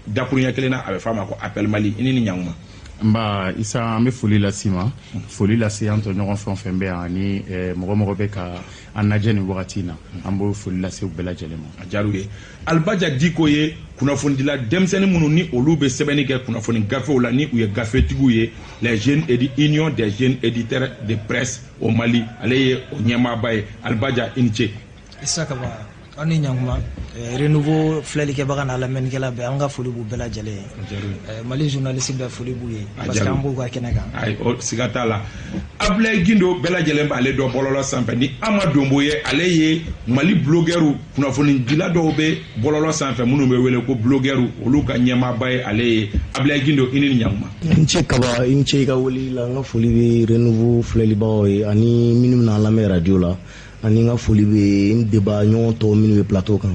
dakurunya kelen na a bɛ f'a ma ko appel Mali i ni ɲankuma. Mba Isa an bɛ foli lase ma foli lase an tɔɲɔgɔn fɛn o fɛn bɛ yan ni mɔgɔ bɛ ka an lajɛ nin wagati in na an b'o foli lase u bɛɛ lajɛlen ma. A diyara u ye Alibaja Diko ye kunnafonidila denmisɛnnin minnu ni olu bɛ sɛbɛnni kɛ kunnafoni gafew la ni u ye gafetigiw ye les jeunes union des jeunes éditeurs de presse au Mali ale ye o ɲɛmaaba ye Alibaja i ni ce. Isa Kaba an ni ɲankuma renouveau filɛlikɛbaga n'a lamɛnnikɛla bɛɛ an ka foli b'u bɛɛ lajɛlen ye Mali journaliste bɛɛ foli b'u ye parce que an b'u ka kɛnɛ kan. Ayi o siga t'a la Ablaye Gindo bɛɛ lajɛlen b'ale dɔn bɔlɔlɔ sanfɛ ni Ama Donbo ye ale ye Mali blogueur kunnafonidila dɔw bɛ bɔlɔlɔ sanfɛ minnu bɛ wele ko blogueur olu ka ɲɛmaaba ye ale ye Ablaye Gindo i ni ɲankuma. N ce Kaba i ni ce i ka wele la n ka foli bɛ renouveau filɛlibagaw ye ani minnu bɛna lamɛn radio la. Ani n ka foli bɛ n deba ɲɔgɔn tɔw minnu bɛ plateau kan.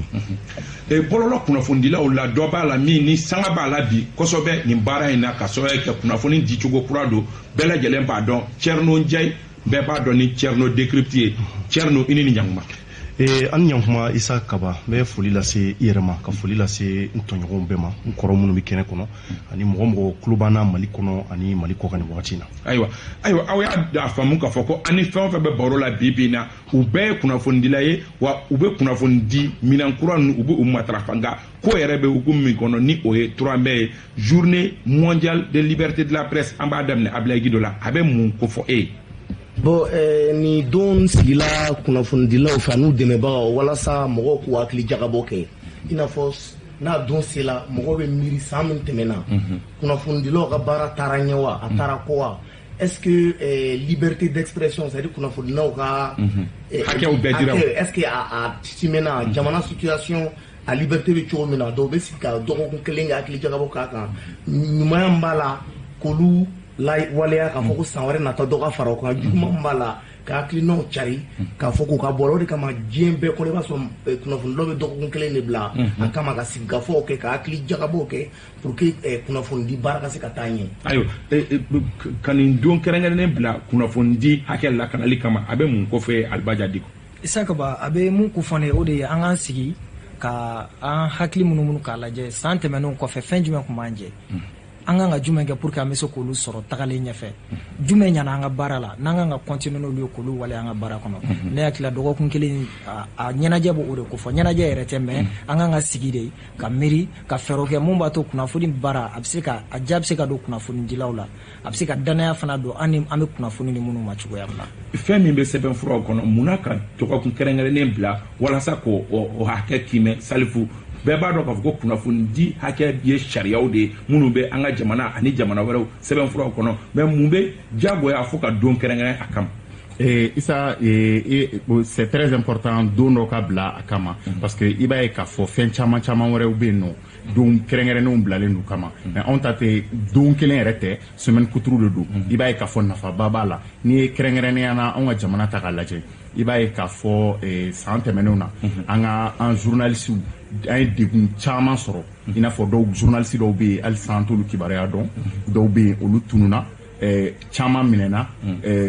Bɔlɔlɔ kunnafonidilaw la dɔ b'a la min ni sanga b'a la bi kosɛbɛ nin baara in na ka sababu kɛ kunnafoni dicogo kura don bɛɛ lajɛlen b'a dɔn Thierno Ndiaye bɛɛ b'a dɔn ni Thierno Décrypte ye Thierno i ni ɲankuma. An ɲankuma Isa Kaba n bɛ foli lase i yɛrɛ ma ka foli lase n tɔɲɔgɔnw bɛɛ ma n kɔrɔ minnu bɛ kɛnɛ kɔnɔ ani mɔgɔ tulo b'an na Mali kɔnɔ ani Mali kɔkan nin wagati in na. Ayiwa aw y'a faamu k'a fɔ ko ani fɛn o fɛn bɛ baro la bi na u bɛɛ ye kunnafonidila ye wa u bɛ kunnafoni di minɛn kura ninnu u bɛ u matarafa nka ko yɛrɛ bɛ hukumu min kɔnɔ ni o ye 3 mai journée mondiale de liberté de la presse an b'a daminɛ Ablaye Gindo la a bɛ mun ko fɔ e ye. Bon ni don sigila kunnafonidilaw fɛ n'u dɛmɛbagaw walasa mɔgɔw k'u hakili jagabɔ kɛ i n'a fɔ n'a don sela mɔgɔw bɛ miiri san min tɛmɛna kunnafonidilaw ka baara taara ɲɛ wa a taara kɔ wa est-ce que liberté d'expression c'est à dire kunnafonidilaw ka hakɛw bɛɛ dira est-ce que a timɛna jamana situation a liberté bɛ cogo min na dɔw bɛ sigi ka dɔgɔkun kelen kɛ hakili jagabɔ k'a kan ɲuman b'a la k'olu la waleya k'a fɔ ko san wɛrɛ nata dɔ ka fara o kan juguman b'a la ka hakilinaw cari k'a fɔ k'u ka bɔ o de kama diɲɛ bɛɛ kɔnɔ i b'a sɔrɔ kunnafonidilaw bɛ dɔgɔkun kelen de bila a kama ka sigi gafaw kɛ ka hakili jagabɔw kɛ pour que kunnafonidi baara ka se ka taa ɲɛ. Ayiwa ka nin don kɛrɛnkɛrɛnnen bila kunnafonidi hakɛ lakanali kama a bɛ mun kɔfɛ Alibaja Diko. Isa Kaba a bɛ mun ko fɔ ne o de ye an k'an sigi ka an hakili munumunu k'a lajɛ san tɛmɛnenw kɔfɛ fɛn jumɛn tun b'an jɛ. An kan ka jumɛn kɛ pour que an bɛ se k'olu sɔrɔ tagalen ɲɛfɛ jumɛn ɲana an ka baara la n'an kan ka continuer n'olu ye k'olu wale an ka baara kɔnɔ ne hakili la dɔgɔkun kelen a ɲɛnajɛ b'o o de ko fɔ ɲɛnajɛ yɛrɛ tɛ mais an kan ka sigi de ka miiri ka fɛɛrɛ kɛ mun b'a to kunnafoni baara a bɛ se ka a diya bɛ se ka don kunnafonidilaw la a bɛ se ka danaya fana don an bɛ kunnafoni ni minnu ma cogoya min na. Fɛn min bɛ sɛbɛn furaw kɔnɔ munna ka dɔgɔkun kɛrɛnkɛrɛnnen bila walasa k'o hakɛ kimɛ Salifu bɛɛ b'a dɔn k'a fɔ ko kunnafonidi hakɛ ye sariyaw de ye minnu bɛ an ka jamana ani jamana wɛrɛw sɛbɛnfuraw kɔnɔ mais mun bɛ diyagoya fo ka don kɛrɛnkɛrɛn a kama. Isa c'est très important don dɔ ka bila a kama parce que i b'a ye k'a fɔ fɛn caman wɛrɛw bɛ yen nɔ don kɛrɛnkɛrɛnnenw bilalen don kama mais anw ta tɛ don kelen yɛrɛ tɛ semaine kuturu de don i b'a ye k'a fɔ nafaba b'a la n'i ye kɛrɛnkɛrɛnnenya na anw ka jamana ta k'a lajɛ i b'a ye k'a fɔ san tɛmɛnenw na an journalistes an ye degun caman sɔrɔ i n'a fɔ dɔw journalistes dɔw bɛ yen hali san t'olu kibaruya dɔn dɔw bɛ yen olu tununa caman minɛna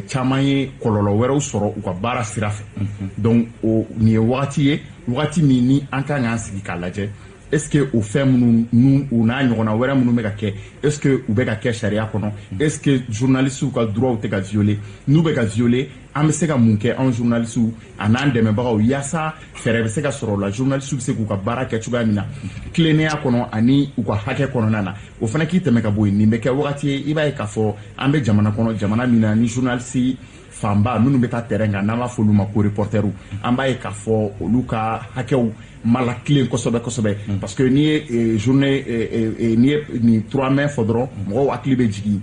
caman ye kɔlɔlɔ wɛrɛw sɔrɔ u ka baara sira fɛ donc nin ye wagati ye wagati min ni an kan k'an sigi k'a lajɛ est-ce que o fɛn minnu u n'a ɲɔgɔnna wɛrɛ minnu bɛ ka kɛ est-ce que u bɛ ka kɛ sariya kɔnɔ est-ce que journalistes ka droits tɛ ka violer n'u bɛ ka violer an bɛ se ka mun kɛ anw journalistes a n'an dɛmɛbagaw yaasa fɛɛrɛ bɛ se ka sɔrɔ o la journalistes bɛ se k'u ka baara kɛ cogoya min na tilennenya kɔnɔ ani u ka hakɛ kɔnɔna na o fana k'i tɛmɛ ka bɔ yen nin bɛ kɛ wagati ye i b'a ye k'a fɔ an bɛ jamana kɔnɔ jamana min na ni journalistes fanba minnu bɛ taa terrain kan n'an b'a fɔ olu ma ko reporters an b'a ye k'a fɔ olu ka hakɛw malakilen kosɛbɛ parce que n'i ye journée n'i ye nin 3 mai fɔ dɔrɔn mɔgɔw hakili bɛ jigin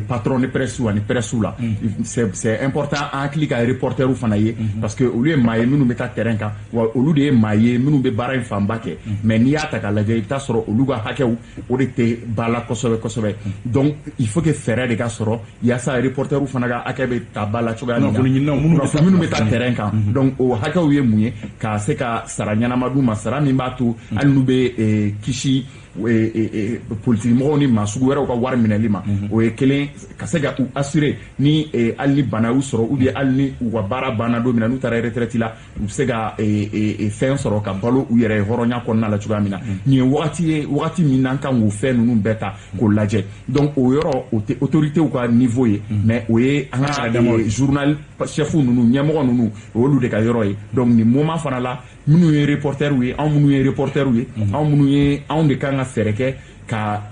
patron de presse ani presse la c'est important an hakili ka reporters fana ye parce que olu ye maa ye minnu bɛ taa terrain kan wa olu de ye maa ye minnu bɛ baara in fanba kɛ mais n'i y'a ta k'a lajɛ i bɛ taa sɔrɔ olu ka hakɛw o de tɛ ba la kosɛbɛ donc il faut que fɛɛrɛ de ka sɔrɔ yaasa reporters fana ka hakɛ bɛ ta ba la cogoya min na minnu bɛ taa terrain kan donc o hakɛw ye mun ye ka se ka sara ɲɛnama d'u ma sara min b'a to hali n'u bɛ kisi politique mɔgɔw ni maa sugu wɛrɛw ka wari minɛli ma o ye kelen ka se ka u assurer ni hali ni bana y'u sɔrɔ ou bien hali ni u ka baara banna don min na n'u taara retraite la u bɛ se ka fɛn sɔrɔ ka balo u yɛrɛ ye hɔrɔnya kɔnɔna la cogoya min na nin ye wagati min n'an kan k'o fɛn ninnu bɛɛ ta k'o lajɛ donc o yɔrɔ o tɛ autorités ka niveau ye mais o ye an ka journal chef ninnu ɲɛmɔgɔ ninnu o y'olu de ka yɔrɔ ye donc nin moment fana la minnu ye reporterw ye anw minnu ye reporterw ye anw de kan ka fɛɛrɛ kɛ ka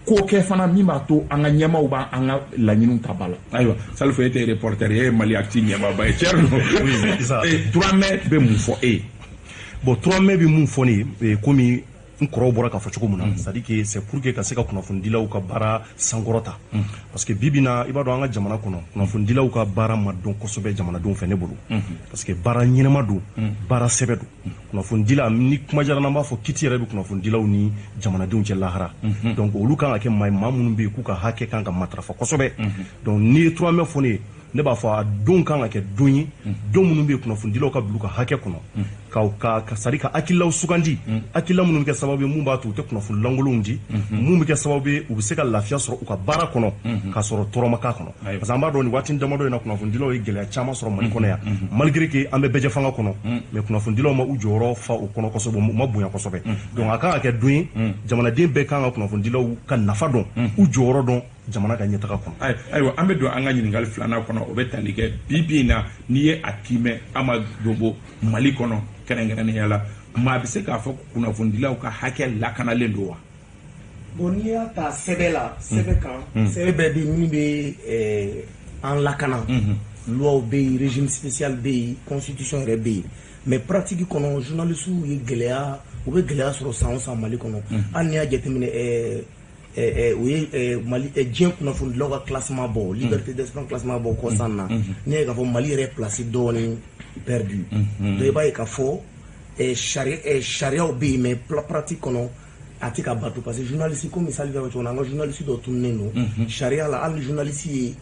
ko kɛ fana min b'a to an ka ɲɛmaw b'an ka laɲiniw ta ba la. ayiwa Salifo e tɛ reporter ye Mali Actu ɲɛmaaba ye Thierno 3 mai bɛ mun fɔ e ye. bon 3 mai bɛ mun fɔ ne ye komi n kɔrɔw bɔra k'a fɔ cogo min na c'est à dire que c'est pour que ka se ka kunnafonidilaw ka baara sankɔrɔta parce que bi bi na i b'a dɔn an ka jamana kɔnɔ kunnafonidilaw ka baara ma dɔn kosɛbɛ jamanadenw fɛ ne bolo parce que baara ɲɛnama don baara sɛbɛ don kunnafonidila ni kuma diyara n'an b'a fɔ kiti yɛrɛ bɛ kunnafonidilaw ni jamanadenw cɛ lahara donc olu kan ka kɛ maa minnu bɛ yen k'u ka hakɛ kan ka matarafa kosɛbɛ donc n'i ye 3 mai fɔ ne ye ne b'a fɔ a don kan ka kɛ don ye don minnu bɛ yen kunnafonidilaw ka bila u ka hakɛ kɔnɔ ka sari ka hakililaw sugandi hakilila minnu bɛ kɛ sababu ye mun b'a to u tɛ kunnafoni lankolonw di mun bɛ kɛ sababu ye u bɛ se ka lafiya sɔrɔ u ka baara kɔnɔ k'a sɔrɔ tɔɔrɔ ma k'a kɔnɔ parce que an b'a dɔn nin waati damadɔ in na kunnafonidilaw ye gɛlɛya caman sɔrɔ Mali kɔnɔ yan malgré que an bɛ bɛjɛ fanga kɔnɔ mais kunnafonidilaw ma u jɔyɔrɔ fa o kɔnɔ kosɛbɛ u ma bonya kosɛbɛ donc a kan ka kɛ don ye jamanaden bɛɛ kan ka kunnafonidilaw ka nafa dɔn u jɔyɔrɔ dɔn jamana ka ɲɛtaga kɔnɔ. ayiwa an bɛ don an ka ɲininkali filanan kɔnɔ o bɛ tali kɛ bi in na n'i ye a kimɛ an ma donbo Mali kɔnɔ kɛrɛnkɛrɛnnenya la maa bɛ se k'a fɔ kunnafonidilaw ka hakɛ lakanalen don wa. bon n'i y'a ta sɛbɛ la sɛbɛ kan sɛbɛ bɛɛ bɛ min bɛ an lakana loi bɛ yen régime spécial bɛ yen constitution yɛrɛ bɛ yen mais pratique kɔnɔ journalistes ye gɛlɛya u bɛ gɛlɛya sɔrɔ san o san Mali kɔnɔ hali n'i y'a jateminɛ o ye Mali diɲɛ kunnafonidilaw ka classement bɔ liberté d'expression classement bɔ kɔsan na n'i ye k'a fɔ Mali yɛrɛ place dɔɔni perdu donc i b'a ye k'a fɔ sariyaw bɛ yen mais pratique kɔnɔ a tɛ ka bato parce que journaliste komi Salifu y'a fɔ cogo min na an ka journaliste dɔ tununnen don sariya la hali ni journaliste ye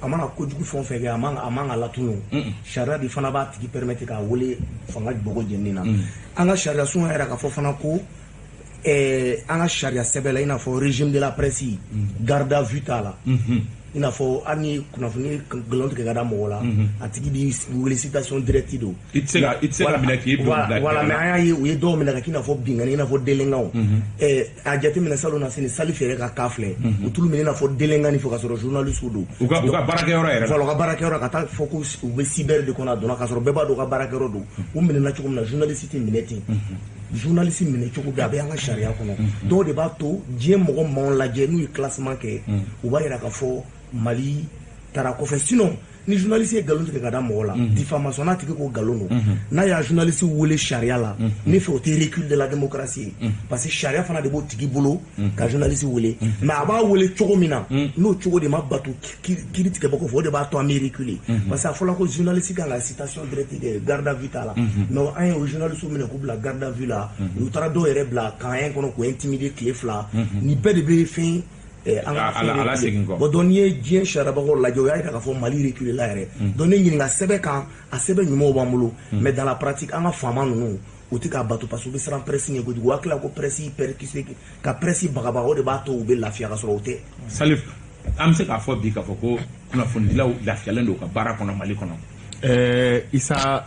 a mana kojugu fɛn o fɛn kɛ a man ka latunu sariya de fana b'a tigi permettre k'a wele fanga bɔgɔ jenini na an ka sariya sun yɛrɛ k'a fɔ fana ko an ka sariya sɛbɛ la i n'a fɔ régime de la presse garde à vue t'a la i n'a fɔ hali ni kunnafoni nkalon tigɛ ka da mɔgɔ la a tigi b'i wele citation directe don i tɛ se ka minɛ k'i bila voilà mais an y'a ye u ye dɔw minɛ ka k'i n'a fɔ bingani i n'a fɔ delenkanw a jateminɛ salon na sini Salifu yɛrɛ ka cas filɛ u t'ulu minɛ i n'a fɔ delenkani fɔ ka sɔrɔ journalistes don u ka baarakɛyɔrɔ yɛrɛ voilà u ka baarakɛyɔrɔ ka taa fɔ ko u bɛ cyber de kɔnɔ a donna ka sɔrɔ bɛɛ b'a dɔn u ka baarakɛyɔrɔ don u minɛna cogo min na journaliste tɛ minɛ ten journaliste minɛ cogo bɛ a bɛ an ka sariya kɔnɔ dɔw de b'a to diɲɛ mɔgɔ maaw lajɛ n'u ye classement kɛ u b'a yira k'a fɔ Mali taara kɔfɛ sinon ni journaliste ye nkalon tigɛ ka da mɔgɔ la diffamation n'a tigi ko nkalon don n'a y'a journaliste wele sariya la ne fɛ o tɛ recul de la démocratie parce que sariya fana de b'o tigi bolo ka journaliste wele mais a b'a wele cogo min na n'o cogo de ma bato kiiri tigɛ bɔ kɔfɛ o de b'a to an bɛ reculer parce que a fɔra ko journaliste kan ka citation directe kɛ garde à vue t'a la mais an ye o journaliste minɛ k'u bila garde à vue la u taara dɔw yɛrɛ bila camp kɔnɔ k'u intimider tile 2 nin bɛɛ de bɛ fɛn ala segin kɔ bon donc n'i ye diɲɛ sariyabagaw lajɛ o y'a yira k'a fɔ Mali reculer la yɛrɛ donc ne ɲininka sɛbɛn kan a sɛbɛn ɲumanw b'an bolo mais dans la pratique an ka faama ninnu u tɛ k'a bato parce que u bɛ siran presse ɲɛ kojugu u hakili la ko presse persécuté ka presse bagabaga o de b'a to u bɛ lafiya ka sɔrɔ o tɛ. Salif an bɛ se k'a fɔ bi k'a fɔ ko kunnafonidilaw lafiyalen don u ka baara kɔnɔ Mali kɔnɔ. Isa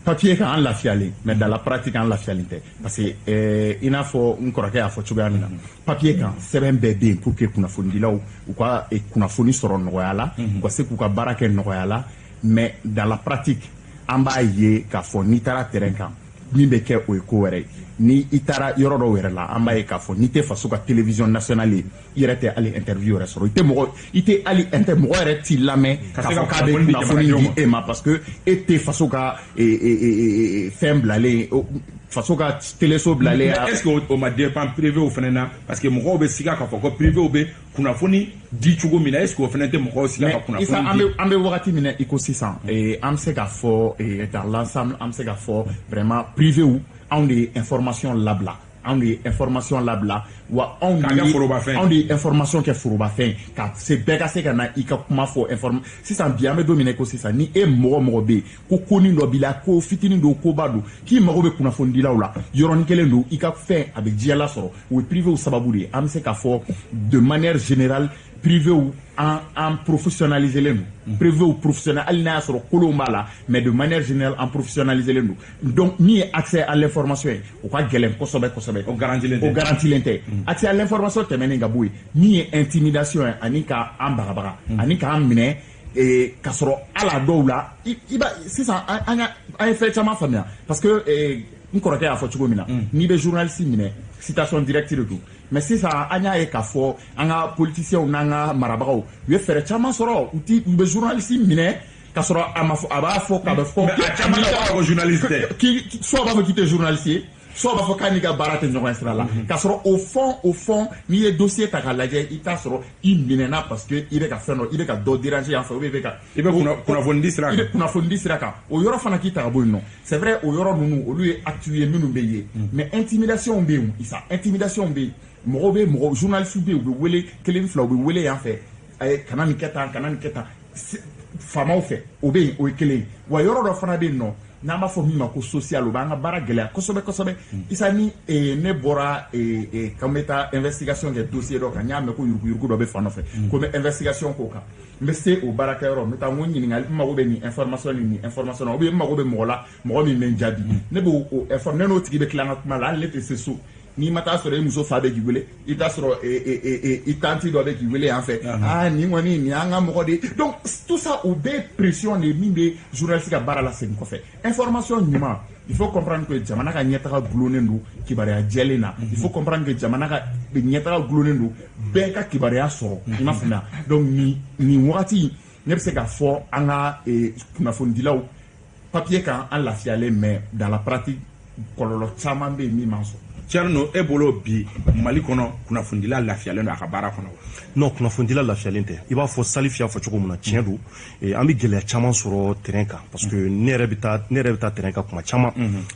papier kan an lafiyalen mais dans la pratique an lafiyalen tɛ parce que i n'a fɔ n kɔrɔkɛ y'a fɔ cogoya min na papier kan sɛbɛn bɛɛ bɛ yen pour que kunnafonidilaw u ka kunnafoni sɔrɔ nɔgɔya la u ka se k'u ka baara kɛ nɔgɔya la mais dans la pratique an b'a ye k'a fɔ n'i taara terrain kan min bɛ kɛ o ye ko wɛrɛ ye ni i taara yɔrɔ dɔw yɛrɛ la an b'a ye k'a fɔ n'i tɛ faso ka télévision nationale ye i yɛrɛ tɛ hali interview yɛrɛ sɔrɔ i tɛ hali mɔgɔ yɛrɛ t'i lamɛn k'a fɔ k'a bɛ kunnafoni di e ma parce que e tɛ faso ka fɛn bilalen faso ka téléso bilalen est ce que o ma dépend privé fana na parce que mɔgɔw bɛ siga k'a fɔ ko privé bɛ kunnafoni di cogo min na est ce que o fana tɛ mɔgɔw siga ka kunnafoni di an bɛ wagati min na i ko sisan an bɛ se k'a fɔ dans l'ensemble an bɛ se k'a fɔ vraiment privé anw de ye information labila anw de information labila wa anw de information kɛ forobafɛn ka se bɛɛ ka se ka na i ka kuma fɔ sisan bi an bɛ don min na ko sisan ni e mɔgɔ bɛ ko konin dɔ b'i la ko fitinin don koba don k'i mago bɛ kunnafonidilaw la yɔrɔnin kelen don i ka fɛn a bɛ diɲɛ lasɔrɔ o ye privéw sababu de ye an bɛ se k'a fɔ de manière générale privéw en professionnalisé privéw professionnel hali n'a y'a sɔrɔ kolonw b'a la mais de manière générale en professionnalisé donc min ye accès à l'information ye o ka gɛlɛn kosɛbɛ o garantilen tɛ accès à l'information tɛmɛnen ka bɔ yen min ye intimidation ye ani ka an bagabaga ani k'an minɛ k'a sɔrɔ ala dɔw la sisan an ye fɛn caman faamuya parce que n kɔrɔkɛ y'a fɔ cogo min na n'i bɛ journaliste minɛ citation directe de don mais sisan an y'a ye k'a fɔ an ka politiciens n'an ka marabagaw u ye fɛɛrɛ caman sɔrɔ u bɛ journaliste minɛ k'a sɔrɔ a b'a fɔ k'a bɛ fɔ a caman b'a fɔ ko journaliste tɛ soit b'a fɔ k'i tɛ journaliste ye soit b'a fɔ k'a n'i ka baara tɛ ɲɔgɔn sira la k'a sɔrɔ au fond n'i ye dossier ta k'a lajɛ i t'a sɔrɔ i minɛna parce que i bɛ ka fɛn dɔ i bɛ ka dɔ déranger yan fɛ ou bien i bɛ kunnafonidi sira kan o yɔrɔ fana k'i ta ka bɔ yen nɔ c'est vrai o yɔrɔ ninnu olu ye actes ye minnu bɛ ye mais intimidation bɛ yen intimidation bɛ yen mɔgɔ journaliste bɛ yen u bɛ wele kelen fila u bɛ wele yan fɛ kana nin kɛ tan faamaw fɛ o bɛ yen o ye kelen ye wa yɔrɔ dɔ fana bɛ yen nɔ n'an b'a fɔ min ma ko social o b'an ka baara gɛlɛya kosɛbɛ isa ni ne bɔra kan bɛ taa investigation kɛ dossier dɔ kan n y'a mɛn ko yuruguyurugu dɔ bɛ fan dɔ fɛ ko n bɛ investigation k'o kan n bɛ se o baarakɛyɔrɔ n bɛ taa n ko ɲininkali n mago bɛ nin information na ou bien n mago bɛ mɔgɔ la mɔgɔ min bɛ n jaabi ne b'o ne n'o tigi bɛ tila an ka kuma la hali ne tɛ se so n'i ma taa sɔrɔ i muso fa bɛ k'i wele i t'a sɔrɔ i tanti dɔ bɛ k'i wele yan fɛ nin kɔni nin y'an ka mɔgɔ de ye donc tout ça o bɛɛ ye pression de ye min bɛ journaliste ka baara la segin kɔfɛ information ɲuman il faut comprendre que jamana ka ɲɛtaga gulonnen don kibaruya jɛlen na il faut comprendre que jamana ka ɲɛtaga gulonnen don bɛɛ ka kibaruya sɔrɔ i m'a faamuya donc nin wagati ne bɛ se k'a fɔ an ka kunnafonidilaw papier kan an lafiyalen mais dans la pratique kɔlɔlɔ caman bɛ yen min m'an sɔrɔ. Thierno e bolo bi Mali kɔnɔ kunnafonidila lafiyalen don a ka baara kɔnɔ non kunnafonidila lafiyalen tɛ i b'a fɔ Salif y'a fɔ cogo min na tiɲɛ don an bɛ gɛlɛya caman sɔrɔ terrain kan parce que ne yɛrɛ bɛ taa terrain kan kuma caman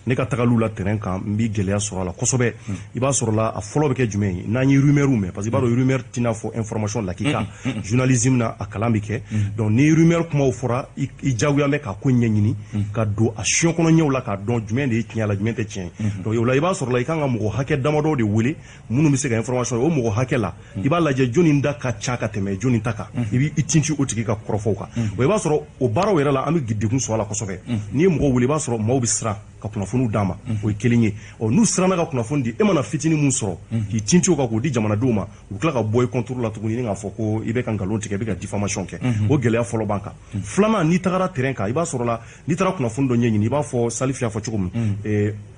ne ka tagaliw la terrain kan n bɛ gɛlɛya sɔrɔ a la kosɛbɛ i b'a sɔrɔ la a fɔlɔ bɛ kɛ jumɛn ye n'an ye rumeur mɛn parce que i b'a dɔn rumeur t'i n'a fɔ information lakika journalisme na a kalan bɛ kɛ donc ni rumeur kumaw fɔra i diyagoya bɛ k'a ko ɲɛɲini ka don a siɲɛ kɔnɔ ɲɛw la k'a dɔn jumɛn de ye tiɲɛ la jumɛn tɛ tiɲɛ donc o la i b'a sɔrɔ la i kan ka mɔgɔ hakɛ damadɔ de wele minnu bɛ se ka information o mɔgɔ hakɛ la i b'a lajɛ jɔnni da ka ca ka tɛmɛ jɔnni ta kan i b'i tinti o tigi ka kɔrɔfɔw kan i b'a sɔrɔ o baaraw yɛrɛ la an bɛ degun sɔrɔ a la kosɛbɛ n'i ye mɔgɔ wele i b'a sɔrɔ maaw bɛ siran ka kunnafoniw d'a ma o ye kelen ye n'u siranna ka kunnafoni di e mana fitinin mun sɔrɔ k'i tinti o kan k'o di jamanadenw ma u tila ka bɔ i contour la tuguni ni k'a fɔ ko i bɛ ka nkalon tigɛ i bɛ ka diffamation kɛ o gɛlɛya fɔlɔ b'an kan filanan n'i tagara terrain kan i b'a sɔrɔ la n'i taara kunnafoni dɔ ɲɛɲini i b'a fɔ Salif y'a fɔ cogo min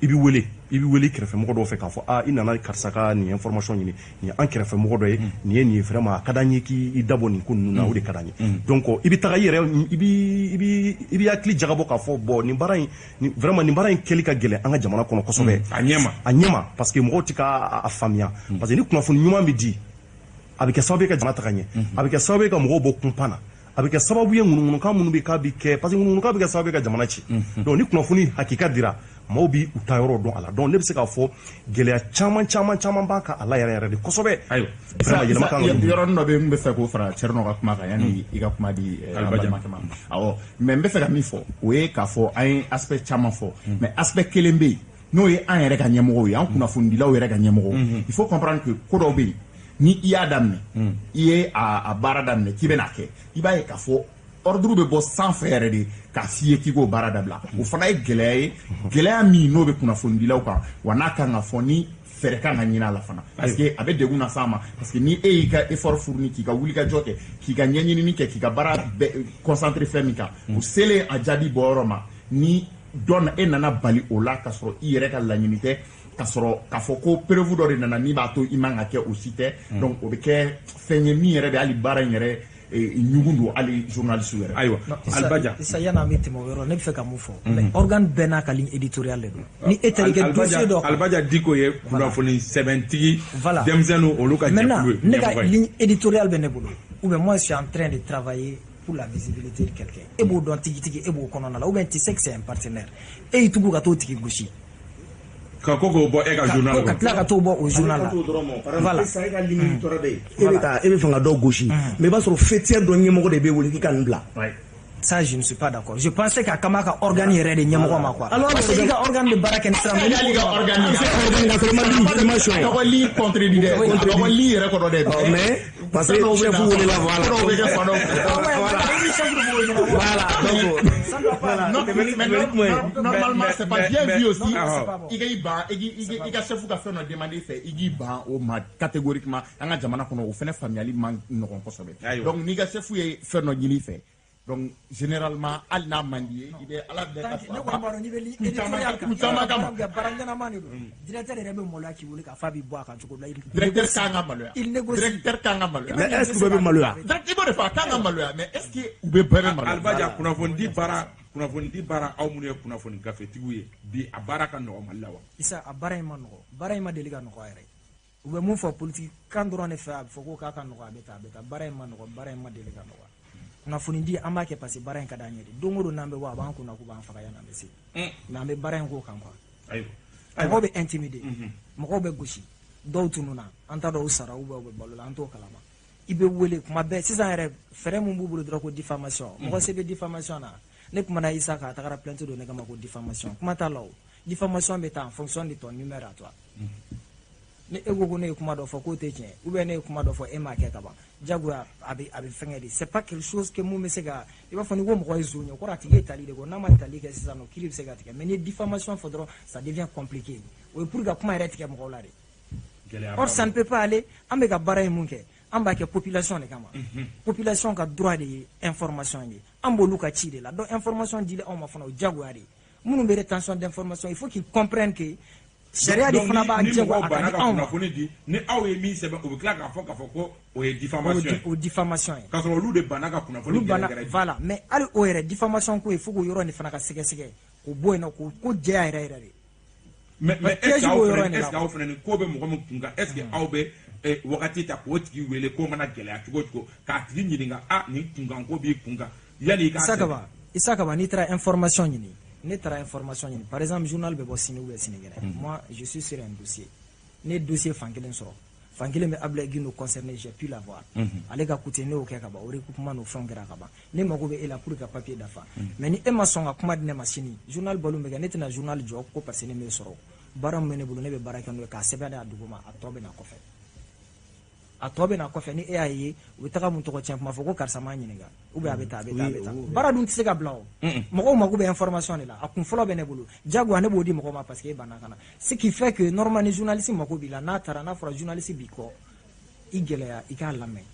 i bɛ wele kɛrɛfɛmɔgɔ dɔw fɛ k'a fɔ i nana karisa ka nin information ɲini nin an kɛrɛfɛmɔgɔ dɔ ye nin ye nin ye vraiment a ka d'an ye k'i dabɔ nin ko ninnu na o de ka d'an ye donc i bɛ taga i yɛrɛ i bɛ hakili jagabɔ k'a fɔ bon nin baara in kɛli ka gɛlɛn an ka jamana kɔnɔ kosɛbɛ a ɲɛma parce que mɔgɔw tɛ k'a faamuya parce que ni kunnafoni ɲuman bɛ di a bɛ kɛ sababu ye ka jamana taga ɲɛ a bɛ kɛ sababu ye ka mɔgɔw bɔ kunpan na a bɛ kɛ sababu ye ŋunuŋunukan minnu bɛ k'a bɛ kɛ parce que ŋunuŋunukan bɛ kɛ sababu ye ka jamana ci donc ni kunnafoni hakika dira maaw bi u ta yɔrɔ dɔn a la donc ne bɛ se k'a fɔ gɛlɛya caman b'a kan a la yɛrɛ de kosɛbɛ yɔrɔnin dɔ bɛ n bɛ fɛ k'o fara Thierno ka kuma kan yanni i ka kuma di balimakɛ ma awɔ mais n bɛ fɛ ka min fɔ o ye k'a fɔ an ye aspect caman fɔ mais aspect kelen bɛ yen n'o ye an yɛrɛ ka ɲɛmɔgɔw ye an kunnafonidilaw yɛrɛ ka ɲɛmɔgɔw il faut comprendre que ko dɔw bɛ yen ni i y'a daminɛ i ye a baara daminɛ k'i bɛ n'a kɛ i b'a ye k'a fɔ ordre bɛ bɔ sanfɛ yɛrɛ de k'a f'i ye k'i k'o baara dabila o fana ye gɛlɛya ye gɛlɛya min n'o bɛ kunnafonidilaw kan wa n'a kan ka fɔ ni fɛɛrɛ kan ka ɲini a la fana parce que a bɛ degun na s'a ma parce que ni e y'i ka effort fourni k'i ka wulikajɔ kɛ k'i ka ɲɛɲinini kɛ k'i ka baara concentré fɛn min kan o selen a jaabi bɔ yɔrɔ ma ni dɔn e nana bali o la k'a sɔrɔ i yɛrɛ ka laɲini tɛ k'a sɔrɔ k'a fɔ ko preuve dɔ de nana min b'a to i man ka kɛ o si tɛ donc o bɛ kɛ fɛn ye min yɛrɛ de hali baara in yɛrɛ ɲugun don hali journaliste yɛrɛ ayiwa Alibaja isa yan'a bɛ tɛmɛ o yɔrɔ ne bɛ fɛ ka mun fɔ mais organe bɛɛ n'a ka ligne éditoriale de don ni e taara i kɛ dossier dɔ kan Alibaja Diko ye kunnafoni sɛbɛntigi denmisɛnninw olu ka jɛkulu maintenant ne ka ligne éditoriale bɛ ne bolo ou bien moi je suis en train de travailler pour la visibilité de quelqu'un e b'o dɔn tigitigi e b'o kɔnɔna la ou bien tu sais que c'est un partenaire e y'i tugu ka t'o tigi gosi ka koko bɔ e ka journal ka tila ka t'o bɔ o journal la voilà sa e ka ligne tɔrɔ bɛ yen e bɛ fɛ ka dɔ gosi mais i b'a sɔrɔ fêtière dɔ ɲɛmɔgɔ de bɛ wele k'i ka nin bila. Ça, je ne suis pas d'accord. Je pensais qu'à Kamaka organe irait de Nyamoko quoi. Alors, c'est un organe de Baraken Sam. Il y a des organisations. On lit contre l'idée. On lit et recordé. Mais, parce que chef vous voulez la voir. Voilà. Normalement, c'est pas bien vu aussi. Il y a chef qui a fait une demande, il y a au mat catégoriquement. On a jamana kono, on fait familial man non consommé. Donc, ni chef qui fait une demande fait. Donc, généralement, al n'a mandié, il est à la directeur de Mola qui voulait qu'à Fabi boire quand tu directeur Kanga il négocie. Directeur Kanga mais est-ce que vous avez malheur? Directeur de Kanga malheur, mais est-ce que vous avez malheur? Albaja, kunafondi bara aw munu ye kunafondi gafetigiw ye bi a baara ka nɔgɔ Mali la wa? Isa a baara in ma nɔgɔ, baara in ma deli ka nɔgɔ yɛrɛ. U bɛ mun fɔ politique kan dɔrɔn de fɛ a bɛ fɔ ko k'a ka nɔgɔ a bɛ taa baara in ma nɔgɔ, baara in ma deli ka nɔgɔ. Kunnafoni di an b'a kɛ parce que baara in ka d'an ye de don o don n'an bɛ bɔ a b'an kunna k'u b'an faga yan n'an bɛ se mais an bɛ baara in k'o kan quoi. Mɔgɔw bɛ intimider mɔgɔw bɛ gosi dɔw tununna an t'a dɔn u sara ou bien u bɛ balo la an t'o kalama i bɛ wele kuma bɛɛ sisan yɛrɛ fɛɛrɛ mun b'u bolo dɔrɔn ko diffamation mɔgɔ se bɛ diffamation na ne kumana Isa k'a tagara plainte don ne kama ko diffamation kuma t'a la o diffamation bɛ taa en fonction de ton numéro à toi ni e ko ne ye kuma dɔ fɔ k'o tɛ tiɲɛ ou bien ne ye kuma dɔ fɔ e m'a kɛ ka ban jagoya a bɛ fɛngɛ de c'est pas quelque chose que mun bɛ se ka i b'a fɔ ni ko mɔgɔ ye zon ye kɔrɔ a tigi ye tali de kɔ n'a ma tali kɛ sisan nɔ kiiri bɛ se ka tigɛ mais ni diffamation fɔ dɔrɔn ça devient compliqué o ye pour ka kuma yɛrɛ tigɛ mɔgɔw la de or ça ne peut pas aller an bɛ ka baara ye mun kɛ an b'a kɛ population de kama population ka droit de ye information ye an b'olu ka ci de la donc information dili anw ma fana o jagoya de minnu bɛ rétention d'information il faut qu'ils comprennent que sariya de fana b'a jago a ka di anw ma ni aw ye min sɛbɛn o bɛ tila k'a fɔ ko o ye diffamation ye o diffamation ye k'a sɔrɔ olu de banna ka kunnafoni gɛrɛgɛrɛ voilà mais hali o yɛrɛ diffamation ko ye fo k'o yɔrɔ nin fana ka sɛgɛsɛgɛ k'o bɔ yen nɔ ko jɛya yɛrɛ yɛrɛ de mais est-ce que aw fana ni ko bɛ mɔgɔ min kun kan est-ce que aw bɛ wagati ta k'o tigi wele ko mana gɛlɛya cogo cogo k'a tigi ɲininka nin kunkan ko b'i kun kan yanni i k'a sɛbɛn Isa Kaba n'i taara information ɲini ne taara information ɲini par exemple journal bɛ bɔ sini ou bien sinikɛnɛ moi je suis sur un dossier ne dossier fankelen sɔrɔ fankelen bɛ Ablaye Gindo concerné j'ai pu l'avoir ale ka coûté ne y'o kɛ ka ban o recoupement n'o fɛnw kɛra ka ban ne mago bɛ e la pour que papier dafa mais ni e ma sɔn ka kuma di ne ma sini journal balo bɛ kɛ ne tɛna journal jɔ ko parce que ne m'e sɔrɔ baara min bɛ ne bolo ne bɛ baara kɛ n'o ye k'a sɛbɛn a dugu ma a tɔ bɛ na kɔfɛ a tɔ bɛ na kɔfɛ ni e y'a ye u bɛ taga mun tɔgɔ tiɲɛ kuma fɔ ko karisa m'a ɲininka ou bien a bɛ taa baara dun tɛ se ka bila o mɔgɔw mako bɛ information de la a kun fɔlɔ bɛ ne bolo jagoya ne b'o di mɔgɔw ma parce que e banna ka na ce qui fait que normalement journaliste mako b'i la n'a taara n'a fɔra journaliste b'i kɔ i gɛlɛya i k'a lamɛn